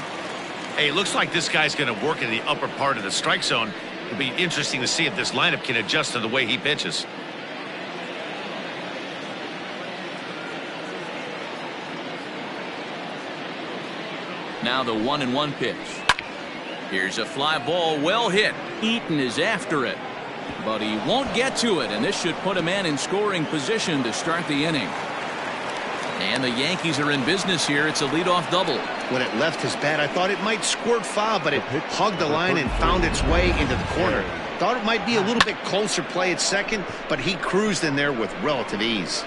Hey, it looks like this guy's going to work in the upper part of the strike zone. It'll be interesting to see if this lineup can adjust to the way he pitches. Now the 1-1 pitch. Here's a fly ball, well hit. Eaton is after it, but he won't get to it, and this should put a man in scoring position to start the inning. And the Yankees are in business here. It's a leadoff double. When it left his bat, I thought it might squirt foul, but it hugged the line and found its way into the corner. Thought it might be a little bit closer play at second, but he cruised in there with relative ease.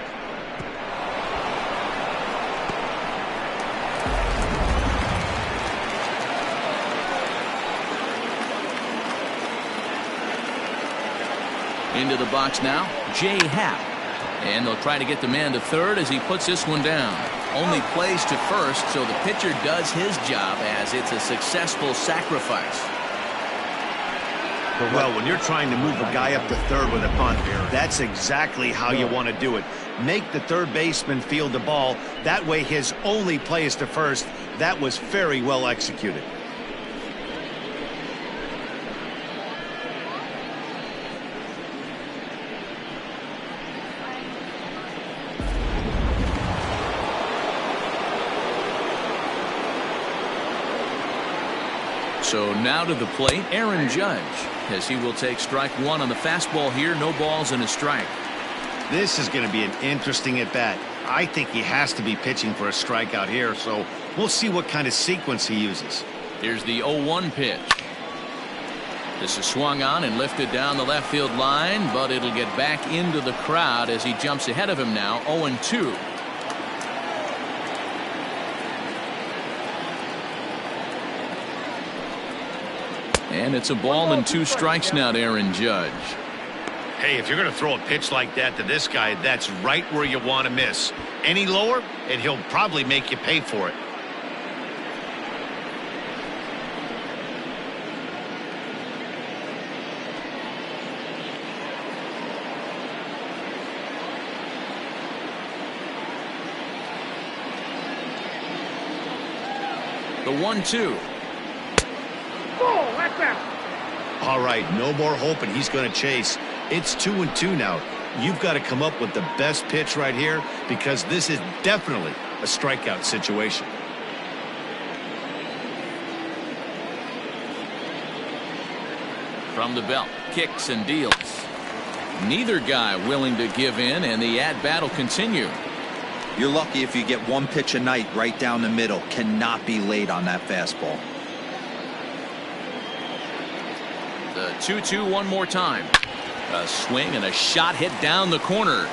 Into the box now, Jay Happ. And they'll try to get the man to third as he puts this one down. Only plays to first, so the pitcher does his job as it's a successful sacrifice. Well, when you're trying to move a guy up to third with a bunt, that's exactly how you want to do it. Make the third baseman field the ball. That way his only play is to first. That was very well executed. So now to the plate, Aaron Judge, as he will take strike 1 on the fastball here. No balls and a strike. This is going to be an interesting at-bat. I think he has to be pitching for a strikeout here, so we'll see what kind of sequence he uses. Here's the 0-1 pitch. This is swung on and lifted down the left field line, but it'll get back into the crowd as he jumps ahead of him now. 0-2. And it's a ball and 2 strikes now to Aaron Judge. Hey, if you're going to throw a pitch like that to this guy, that's right where you want to miss. Any lower, and he'll probably make you pay for it. The 1-2. Ball, that's out. All right, no more hoping he's going to chase. It's 2-2 now. You've got to come up with the best pitch right here because this is definitely a strikeout situation. From the belt, kicks and deals. Neither guy willing to give in, and the at-bat will continue. You're lucky if you get one pitch a night right down the middle. Cannot be late on that fastball. The 2-2 one more time. A swing and a shot hit down the corner.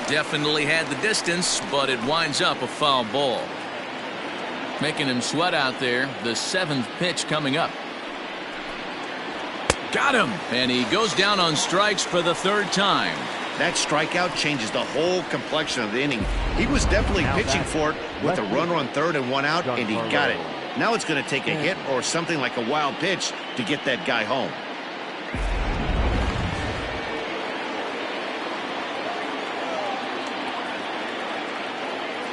Definitely had the distance, but it winds up a foul ball. Making him sweat out there. The 7th pitch coming up. Got him, and he goes down on strikes for the 3rd time. That strikeout changes the whole complexion of the inning. He was definitely pitching for it with a runner on 3rd and 1 out, and he got it. Now it's going to take a hit or something like a wild pitch to get that guy home.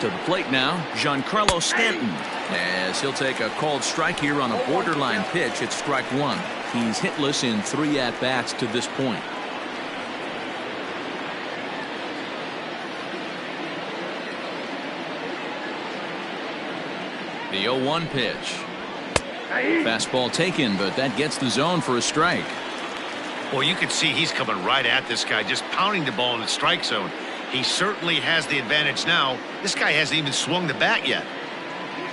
To the plate now, Giancarlo Stanton, as he'll take a called strike here on a borderline pitch. It's strike 1. He's hitless in 3 at-bats to this point. The 0-1 pitch. Fastball taken, but that gets the zone for a strike. Well, you can see he's coming right at this guy, just pounding the ball in the strike zone. He certainly has the advantage now. This guy hasn't even swung the bat yet.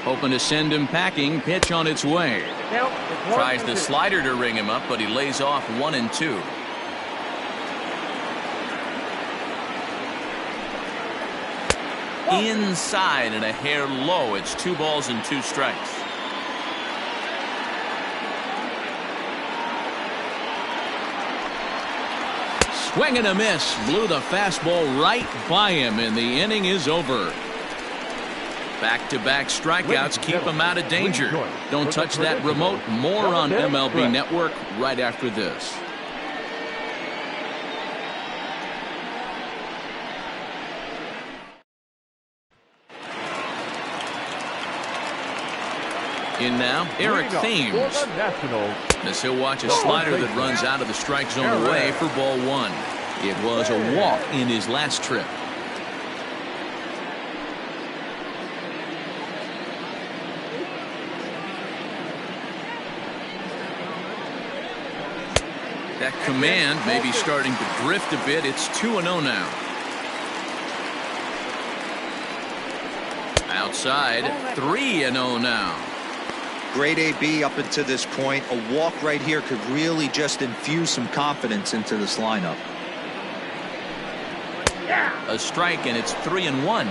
Hoping to send him packing. Pitch on its way. Tries the slider to ring him up, but he lays off 1-2. Inside and a hair low. It's 2 balls and 2 strikes. Swing and a miss. Blew the fastball right by him, and the inning is over. Back-to-back strikeouts keep him out of danger. Don't touch that remote. More on MLB Network right after this. In now, Eric Thames, as he'll watch a slider that runs out of the strike zone away for ball 1. It was a walk in his last trip. That command may be starting to drift a bit. It's 2-0 now. Outside, 3-0 now. Great AB up until this point. A walk right here could really just infuse some confidence into this lineup. A strike, and it's 3-1.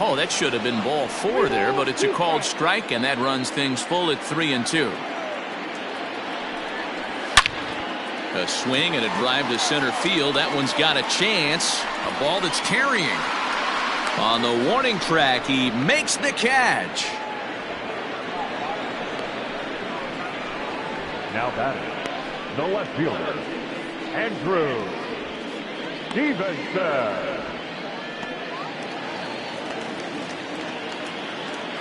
Oh, that should have been ball 4 there, but it's a called strike, and that runs things full at 3-2. A swing and a drive to center field. That one's got a chance. A ball that's carrying. On the warning track, he makes the catch. Now batting, the left fielder, Andrew Stevenson.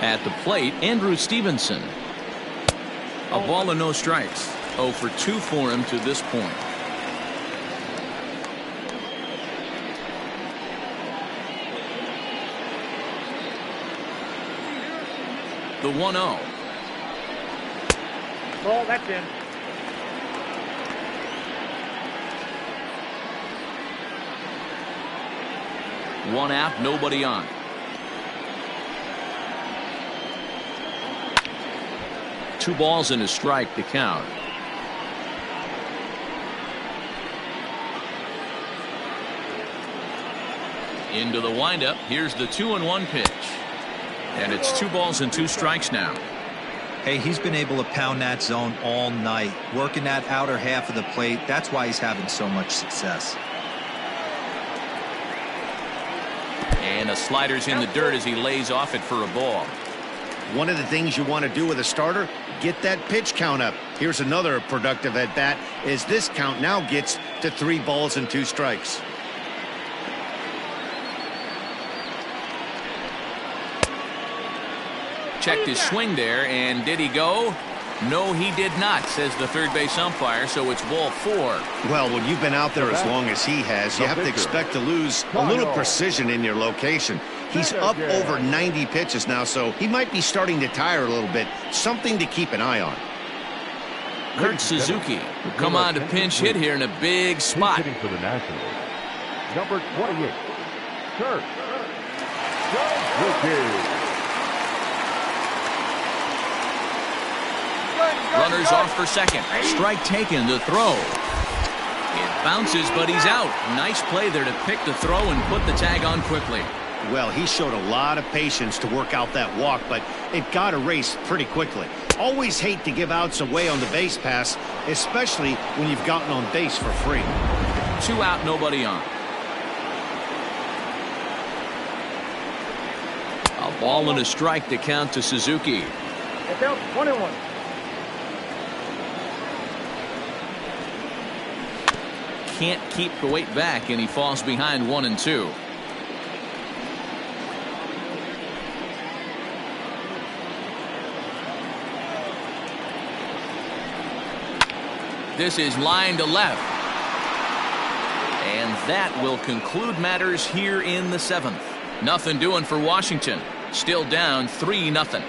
At the plate, Andrew Stevenson. A ball and no strikes. 0 for 2 for him to this point. The 1-0. Ball, that's in. One out, nobody on. Two balls and a strike to count. Into the windup. Here's the 2-1 pitch. And it's 2 balls and 2 strikes now. Hey, he's been able to pound that zone all night, working that outer half of the plate. That's why he's having so much success. And a slider's in the dirt as he lays off it for a ball. One of the things you want to do with a starter, get that pitch count up. Here's another productive at bat as this count now gets to 3 balls and 2 strikes. Checked his swing there, and did he go? No, he did not, says the third base umpire, so it's ball 4. Well, when you've been out there as long as he has, you have to expect to lose a little precision in your location. He's up over 90 pitches now, so he might be starting to tire a little bit. Something to keep an eye on. Kurt Suzuki will come on to pinch hit here in a big spot. Hitting for the Nationals, number 28, Kurt Suzuki. Runners off for second. Strike taken, the throw. It bounces, but he's out. Nice play there to pick the throw and put the tag on quickly. Well, he showed a lot of patience to work out that walk, but it got erased pretty quickly. Always hate to give outs away on the base pass, especially when you've gotten on base for free. 2 out, nobody on. A ball and a strike to count to Suzuki. It's out 21. Can't keep the weight back, and he falls behind 1-2. This is line to left. And that will conclude matters here in the 7th. Nothing doing for Washington. Still down 3-0.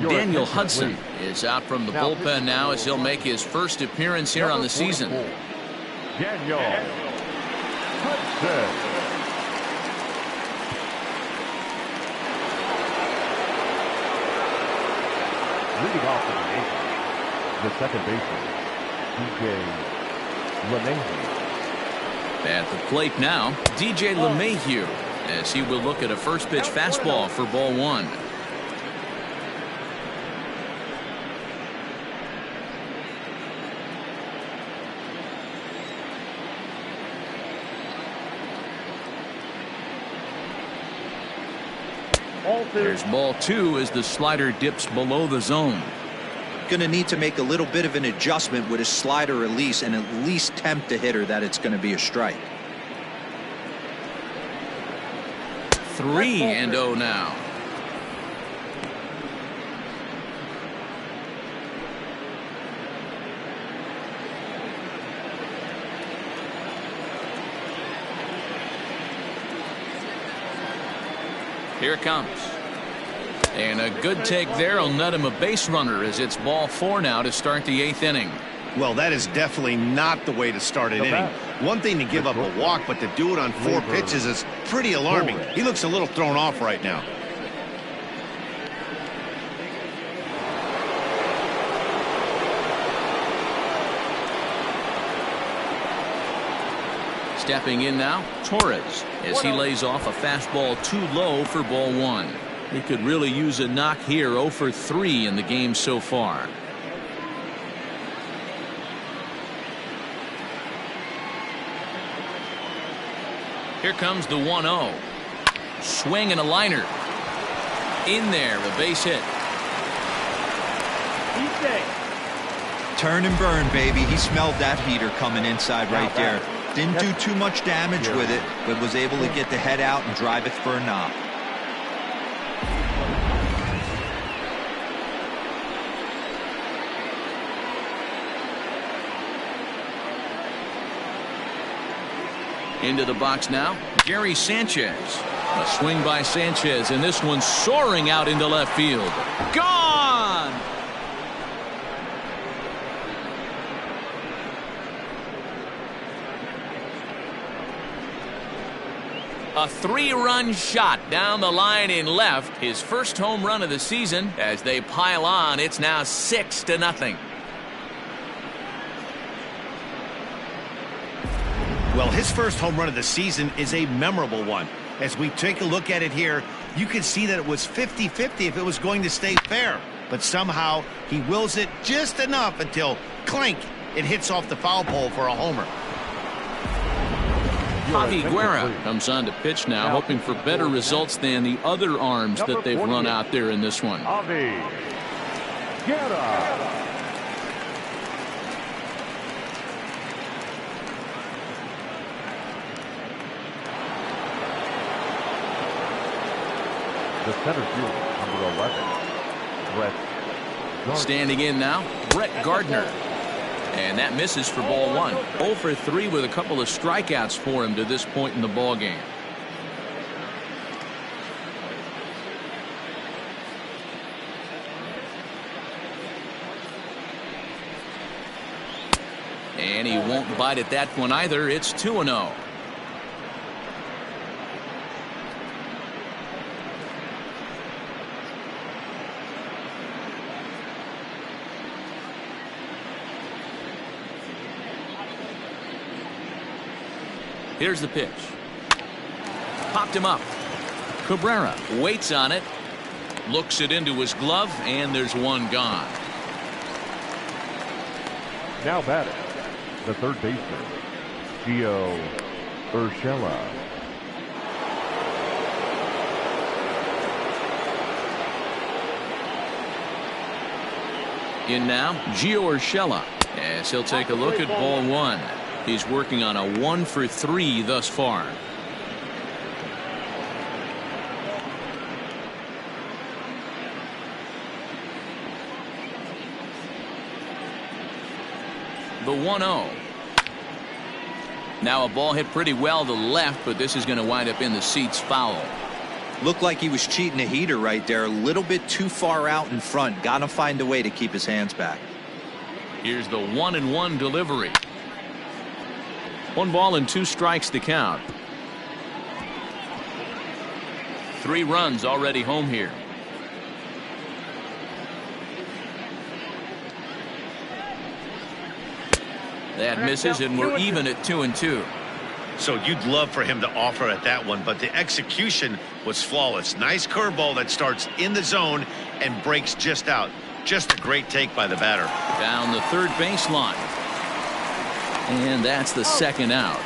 Daniel Hudson is out from the bullpen now as he'll make his first appearance here on the season. Daniel Hudson. Leading off for the Yankees, the second baseman, DJ LeMahieu. At the plate now, DJ LeMahieu, as he will look at a first pitch fastball for ball 1. There's ball 2 as the slider dips below the zone. Going to need to make a little bit of an adjustment with his slider release and at least tempt the hitter that it's going to be a strike. 3-0 now. Here it comes. And a good take there will net him a base runner as it's ball 4 now to start the 8th inning. Well, that is definitely not the way to start an inning. One thing to give up a walk, but to do it on 4 pitches is pretty alarming. He looks a little thrown off right now. Stepping in now, Torres, as he lays off a fastball too low for ball 1. He could really use a knock here. 0 for 3 in the game so far. Here comes the 1-0. Swing and a liner. In there, a base hit. Turn and burn, baby. He smelled that heater coming inside right there. Didn't do too much damage with it, but was able to get the head out and drive it for a knock. Into the box now, Gary Sanchez. A swing by Sanchez, and this one soaring out into left field. Gone! A 3-run shot down the line in left. His first home run of the season. As they pile on, it's now 6-0. Well, his first home run of the season is a memorable one. As we take a look at it here, you can see that it was 50-50 if it was going to stay fair. But somehow he wills it just enough until, clink, it hits off the foul pole for a homer. Javi Guerra comes on to pitch now, hoping for better results than the other arms that they've run out there in this one. Javi Guerra. The center fielder, number 11, Brett Gardner. Standing in now, Brett Gardner. And that misses for ball 1. 0 for 3 with a couple of strikeouts for him to this point in the ball game. And he won't bite at that one either. It's 2-0. Here's the pitch. Popped him up. Cabrera waits on it. Looks it into his glove, and there's one gone. Now batting, the third baseman, Gio Urshela. In now, Gio Urshela, as he'll take a look at ball 1. He's working on a 1 for 3 thus far. The 1-0. Now a ball hit pretty well to left, but this is going to wind up in the seats foul. Looked like he was cheating a heater right there. A little bit too far out in front. Got to find a way to keep his hands back. Here's the 1-1 delivery. 1 ball and 2 strikes to count. 3 runs already home here. That misses, and we're even at 2-2. So you'd love for him to offer at that one, but the execution was flawless. Nice curveball that starts in the zone and breaks just out. Just a great take by the batter. Down the third baseline. And that's the second out.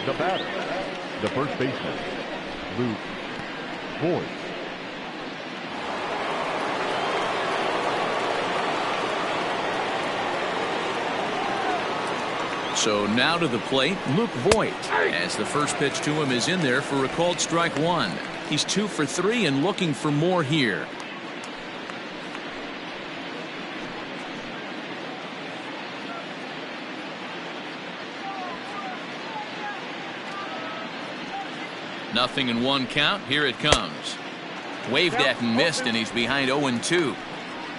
The batter, the first baseman, Luke Voigt. So now to the plate, Luke Voigt, as the first pitch to him is in there for a called strike 1. He's 2 for 3 and looking for more here. Nothing in 1 count. Here it comes. Waved at and missed, and he's behind 0-2.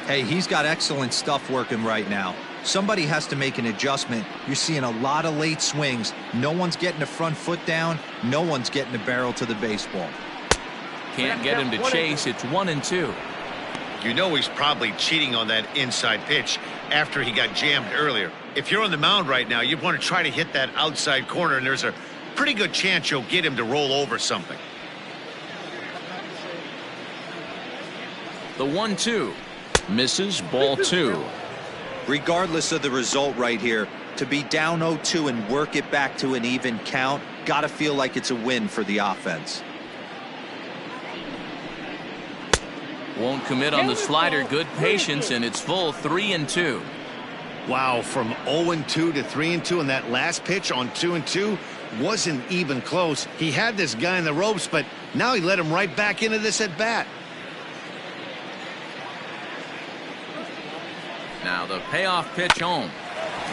Hey, he's got excellent stuff working right now. Somebody has to make an adjustment. You're seeing a lot of late swings. No one's getting the front foot down. No one's getting the barrel to the baseball. Can't get him to chase. It's 1-2. You know he's probably cheating on that inside pitch after he got jammed earlier. If you're on the mound right now, you want to try to hit that outside corner, and there's a pretty good chance you'll get him to roll over something. The 1-2 misses, ball 2. Regardless of the result right here, to be down 0-2 and work it back to an even count, got to feel like it's a win for the offense. Won't commit on the slider. Good patience, and it's full 3-2. Wow, from 0-2 to 3-2, and that last pitch on 2-2 wasn't even close. He had this guy in the ropes, but now he let him right back into this at bat. Now the payoff pitch home.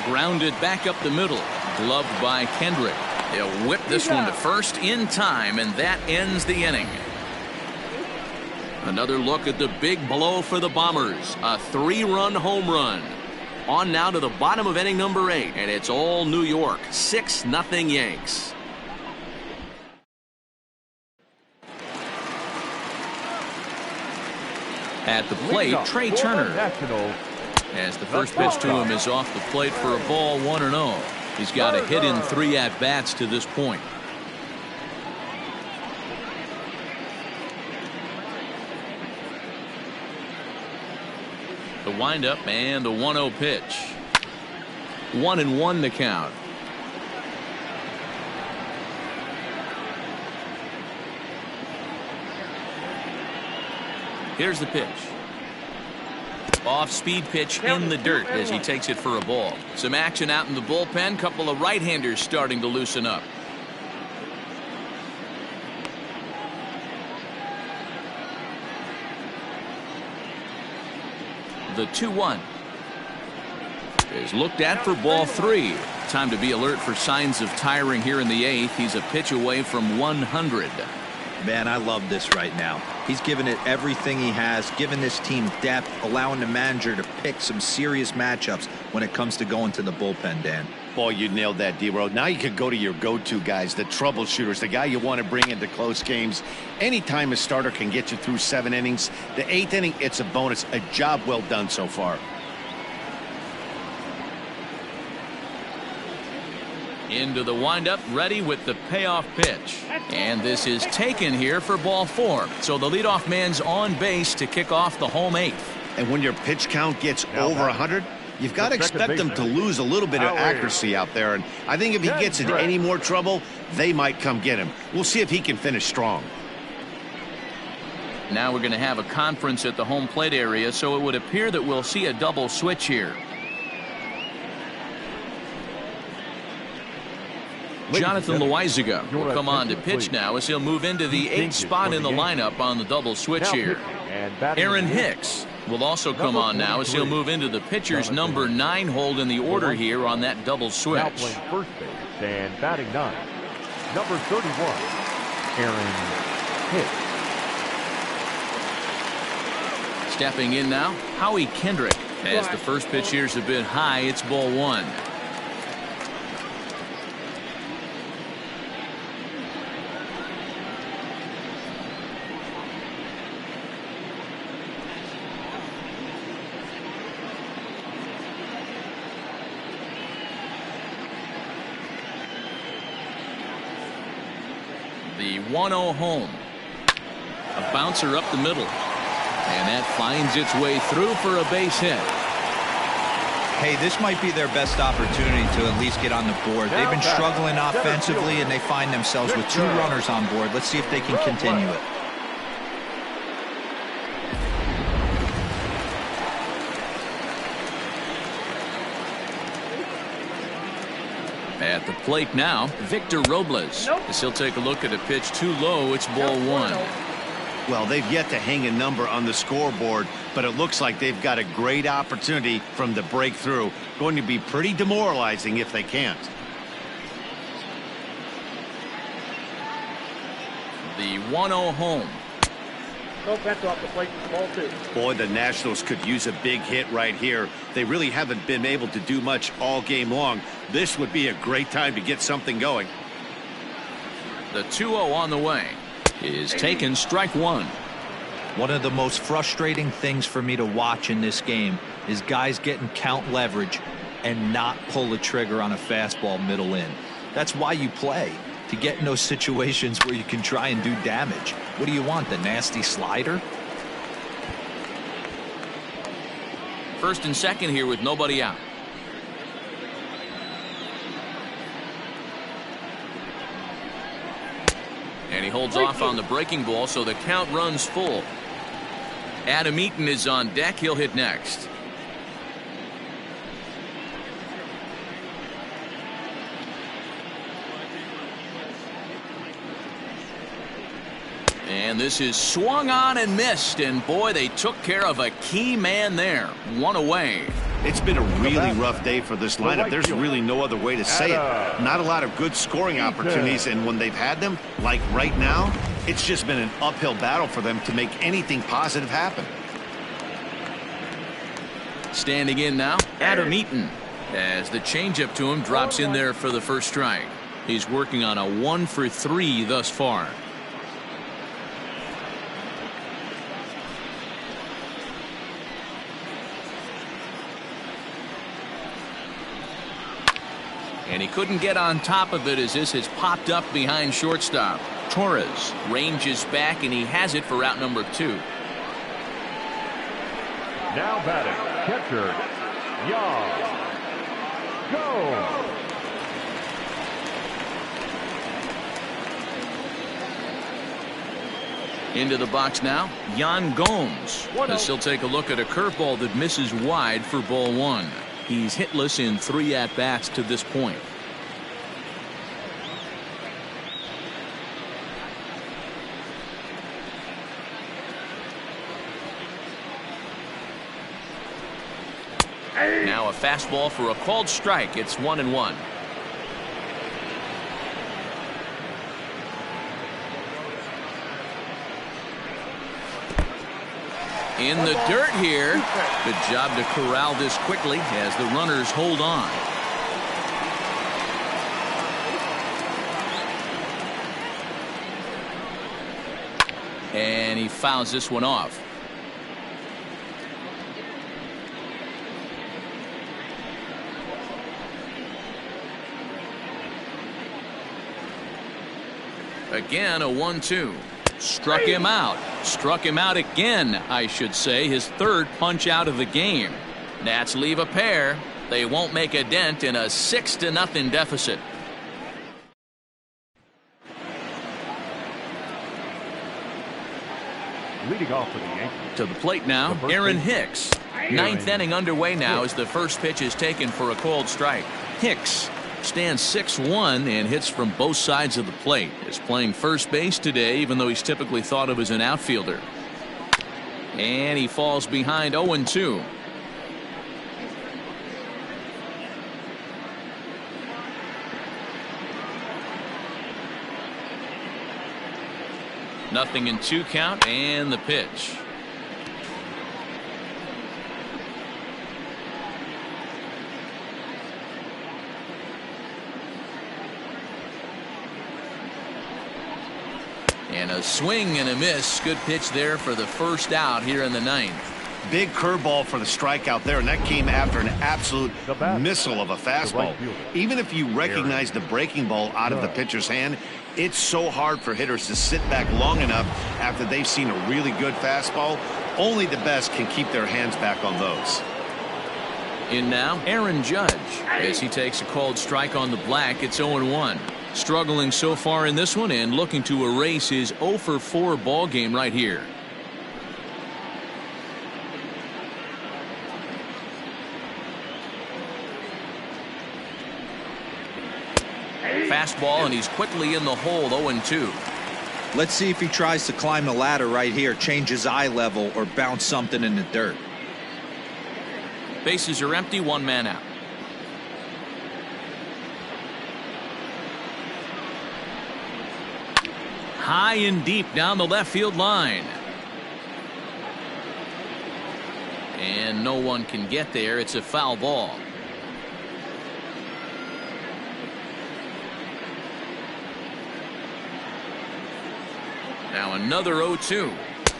Grounded back up the middle. Gloved by Kendrick. He'll whip this one to first in time, and that ends the inning. Another look at the big blow for the Bombers. A 3-run home run. On now to the bottom of inning number 8, and it's all New York. 6-0 Yanks. At the plate, Trey Turner. As the first pitch to him is off the plate for a ball, 1-0. He's got a hit in 3 at-bats to this point. The windup and the 1-0 pitch. 1-1 the count. Here's the pitch. Off-speed pitch in the dirt as he takes it for a ball. Some action out in the bullpen. Couple of right-handers starting to loosen up. The 2-1 is looked at for ball 3. Time to be alert for signs of tiring here in the 8th. He's a pitch away from 100. Man, I love this right now. He's given it everything he has, given this team depth, allowing the manager to pick some serious matchups when it comes to going to the bullpen, Dan. Boy, you nailed that, D-Row. Now you could go to your go-to guys, the troubleshooters, the guy you want to bring into close games. Anytime a starter can get you through 7 innings, the 8th inning, it's a bonus. A job well done so far. Into the windup, ready with the payoff pitch. And this is taken here for ball 4. So the leadoff man's on base to kick off the home 8th. And when your pitch count gets over 100, you've got to expect them to lose a little bit of accuracy out there. And I think if he gets in any more trouble, they might come get him. We'll see if he can finish strong. Now we're going to have a conference at the home plate area, so it would appear that we'll see a double switch here. Jonathan Loizaga will come on to pitch now as he'll move into the 8th spot in the lineup on the double switch here. Aaron Hicks will also come on now as he'll move into the pitcher's number 9 hold in the order here on that double switch. Now playing first base and batting 9, number 31, Aaron Hicks. Stepping in now, Howie Kendrick. As the first pitch here's a bit high, it's ball 1. The 1-0 home. A bouncer up the middle. And that finds its way through for a base hit. Hey, this might be their best opportunity to at least get on the board. They've been struggling offensively, and they find themselves with 2 runners on board. Let's see if they can continue it. At the plate now, Victor Robles. As he'll take a look at a pitch too low, it's ball 1. Well, they've yet to hang a number on the scoreboard, but it looks like they've got a great opportunity from the breakthrough. Going to be pretty demoralizing if they can't. The 1-0 home. No pencil off the plate. Ball 2. Boy, the Nationals could use a big hit right here. They really haven't been able to do much all game long. This would be a great time to get something going. The 2-0 on the way is taken, strike 1. One of the most frustrating things for me to watch in this game is guys getting count leverage and not pull the trigger on a fastball middle in. That's why you play, to get in those situations where you can try and do damage. What do you want, the nasty slider? First and second here with nobody out. And he holds off on the breaking ball, so the count runs full. Adam Eaton is on deck. He'll hit next. And this is swung on and missed, and boy, they took care of a key man there. 1 away. It's been a really rough day for this lineup. There's really no other way to say it. Not a lot of good scoring opportunities, and when they've had them, like right now, it's just been an uphill battle for them to make anything positive happen. Standing in now, Adam Eaton, as the changeup to him drops in there for the first strike. He's working on a 1 for 3 thus far. And he couldn't get on top of it as this has popped up behind shortstop. Torres ranges back, and he has it for out number 2. Now batting, catcher, Young. Go! Into the box now, Yan Gomes, as he'll take a look at a curveball that misses wide for ball one. He's hitless in 3 at-bats to this point. Now a fastball for a called strike. It's 1-1. In the dirt here. Good job to corral this quickly as the runners hold on. And he fouls this one off. Again, a 1-2. Struck him out. Struck him out again, I should say. His 3rd punch out of the game. Nats leave a pair. They won't make a dent in a 6-0 deficit. Leading off for the Yankees. To the plate now, Aaron Hicks. 9th inning underway now as the first pitch is taken for a called strike. Hicks stands 6'1" and hits from both sides of the plate. Is playing first base today, even though he's typically thought of as an outfielder. And he falls behind 0-2. Nothing in 2 count, and the pitch. And a swing and a miss. Good pitch there for the first out here in the 9th. Big curveball for the strikeout there, and that came after an absolute missile of a fastball. Even if you recognize the breaking ball out of the pitcher's hand, it's so hard for hitters to sit back long enough after they've seen a really good fastball. Only the best can keep their hands back on those. In now, Aaron Judge, as he takes a called strike on the black. It's 0-1. Struggling so far in this one and looking to erase his 0-for-4 ball game right here. Fastball, and he's quickly in the hole. 0-2. Let's see if he tries to climb the ladder right here, change his eye level, or bounce something in the dirt. Bases are empty, 1 man out. High and deep down the left field line. And no one can get there. It's a foul ball. Now another 0-2.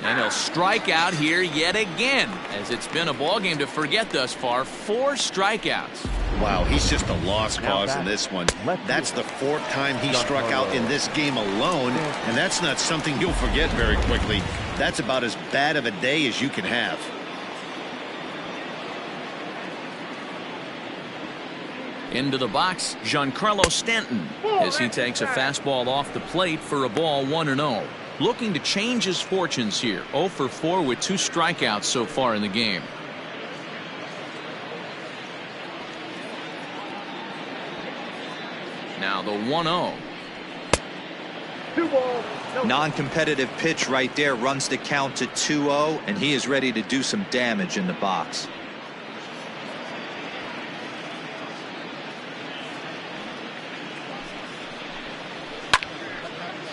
And he'll strike out here yet again, as it's been a ball game to forget thus far. 4 strikeouts. Wow, he's just a lost cause in this one. That's the 4th time he struck out in this game alone, and that's not something you'll forget very quickly. That's about as bad of a day as you can have. Into the box, Giancarlo Stanton, as he takes a fastball off the plate for a ball. 1-0. Looking to change his fortunes here. 0-for-4 with 2 strikeouts so far in the game. Now the 1-0. Non-competitive pitch right there, runs the count to 2-0, and he is ready to do some damage in the box.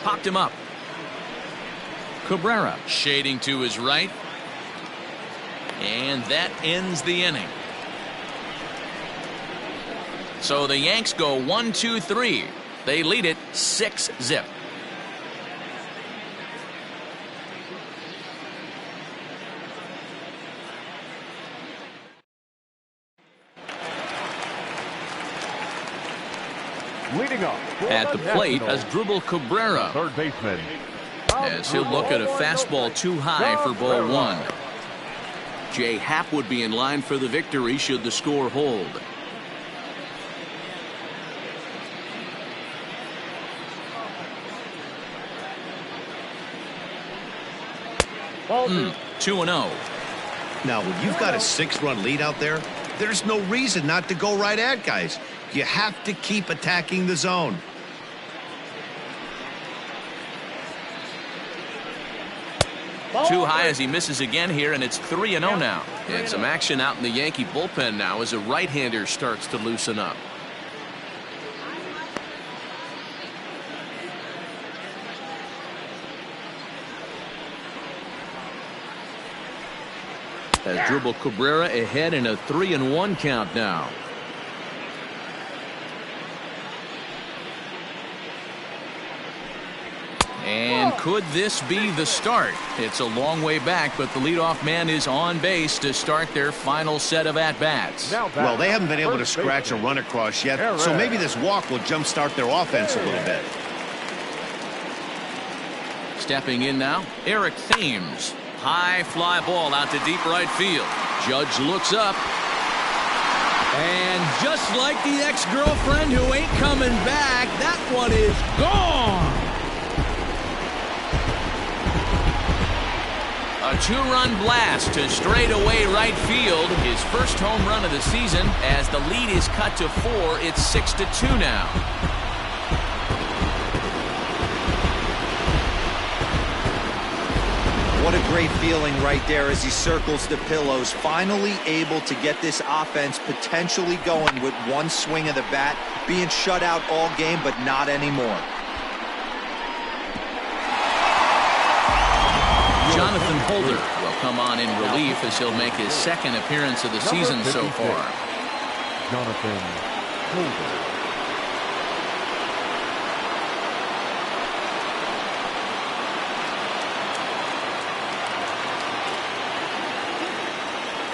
Popped him up. Cabrera shading to his right. And that ends the inning. So the Yanks go 1-2-3. They lead it 6-0. Leading up at the plate, Asdrubal Cabrera. 3rd baseman. As he'll look at a fastball too high for ball 1. Jay Happ would be in line for the victory should the score hold. Ball 2. 2-0. Now, when you've got a 6-run lead out there, there's no reason not to go right at guys. You have to keep attacking the zone. Too high as he misses again here, and it's 3-0 now. And some action out in the Yankee bullpen now as a right-hander starts to loosen up. Has dribbled Cabrera ahead in a 3-1 count now. And could this be the start? It's a long way back, but the leadoff man is on base to start their final set of at-bats. Well, they haven't been able to scratch a run across yet, so maybe this walk will jumpstart their offense a little bit. Stepping in now, Eric Thames. High fly ball out to deep right field. Judge looks up. And just like the ex-girlfriend who ain't coming back, that one is gone. A 2-run blast to straightaway right field. His first home run of the season. As the lead is cut to 4, it's 6-2 now. What a great feeling right there as he circles the pillows. Finally able to get this offense potentially going with one swing of the bat. Being shut out all game, but not anymore. Jonathan Holder will come on in relief as he'll make his second appearance of the season so far. Jonathan Holder.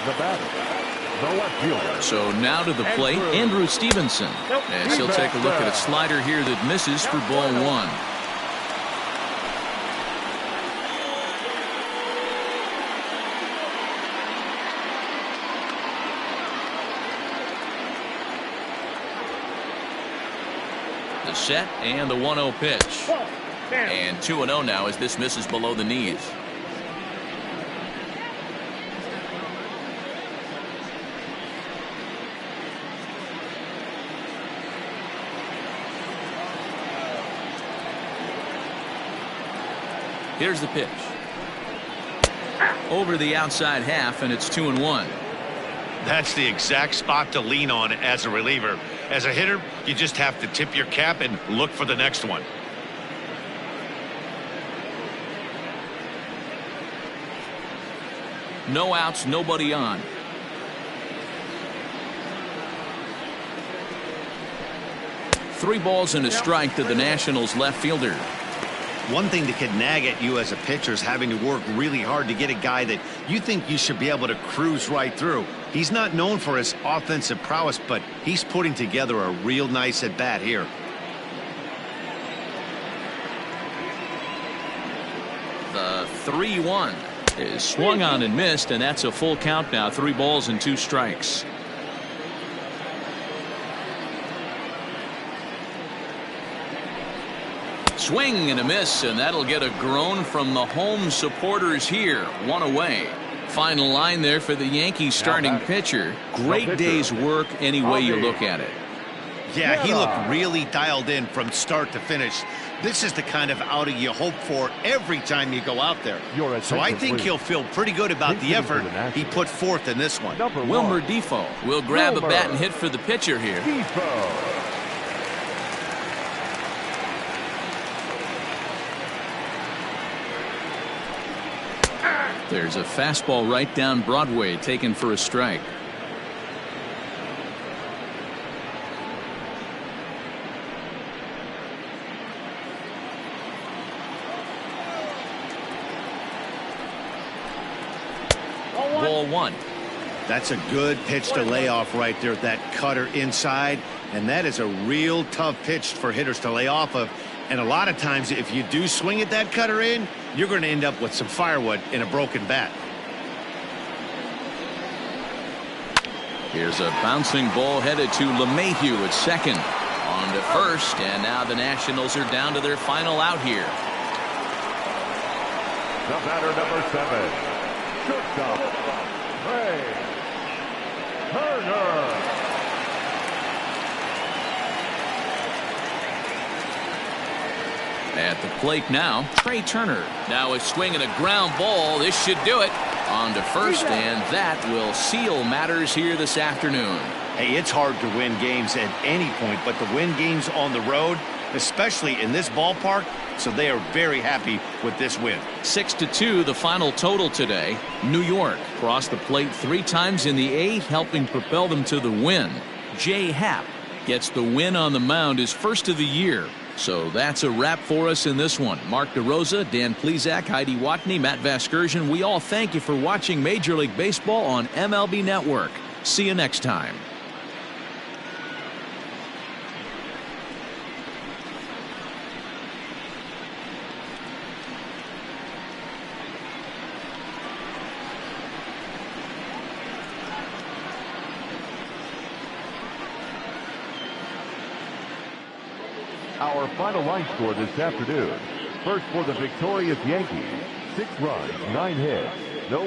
The batter, the left fielder. So now to the plate, Andrew Stevenson. As he'll take a look at a slider here that misses for ball 1. The set and the 1-0 pitch. And 2-0 now as this misses below the knees. Here's the pitch. Over the outside half, and it's 2-1. That's the exact spot to lean on as a reliever. As a hitter, you just have to tip your cap and look for the next one. No outs, nobody on. Three balls and a strike to the Nationals left fielder. One thing that could nag at you as a pitcher is having to work really hard to get a guy that you think you should be able to cruise right through. He's not known for his offensive prowess, but he's putting together a real nice at-bat here. The 3-1 is swung on and missed, and that's a full count now. 3 balls and 2 strikes. Swing and a miss, and that'll get a groan from the home supporters here. 1 away. Final line there for the Yankees starting pitcher. Great day's work any way you look at it. Yeah, he looked really dialed in from start to finish. This is the kind of outing you hope for every time you go out there. So I think he'll feel pretty good about the effort he put forth in this one. Wilmer Defoe will grab a bat and hit for the pitcher here. There's a fastball right down Broadway taken for a strike. Ball 1. That's a good pitch to lay off right there. That cutter inside, and that is a real tough pitch for hitters to lay off of. And a lot of times, if you do swing at that cutter in, you're going to end up with some firewood in a broken bat. Here's a bouncing ball headed to LeMahieu at second. On to first, and now the Nationals are down to their final out here. The batter, number 7, shortstop, Trey Turner. At the plate now, Trey Turner. Now a swing and a ground ball. This should do it. On to first, and that will seal matters here this afternoon. Hey, it's hard to win games at any point, but to win games on the road, especially in this ballpark, so they are very happy with this win. 6-2, the final total today. New York crossed the plate 3 times in the 8th, helping propel them to the win. Jay Happ gets the win on the mound, his first of the year. So that's a wrap for us in this one. Mark DeRosa, Dan Plesac, Heidi Watney, Matt Vasgersian. We all thank you for watching Major League Baseball on MLB Network. See you next time. Our final line score this afternoon. First for the victorious Yankees, 6 runs, 9 hits.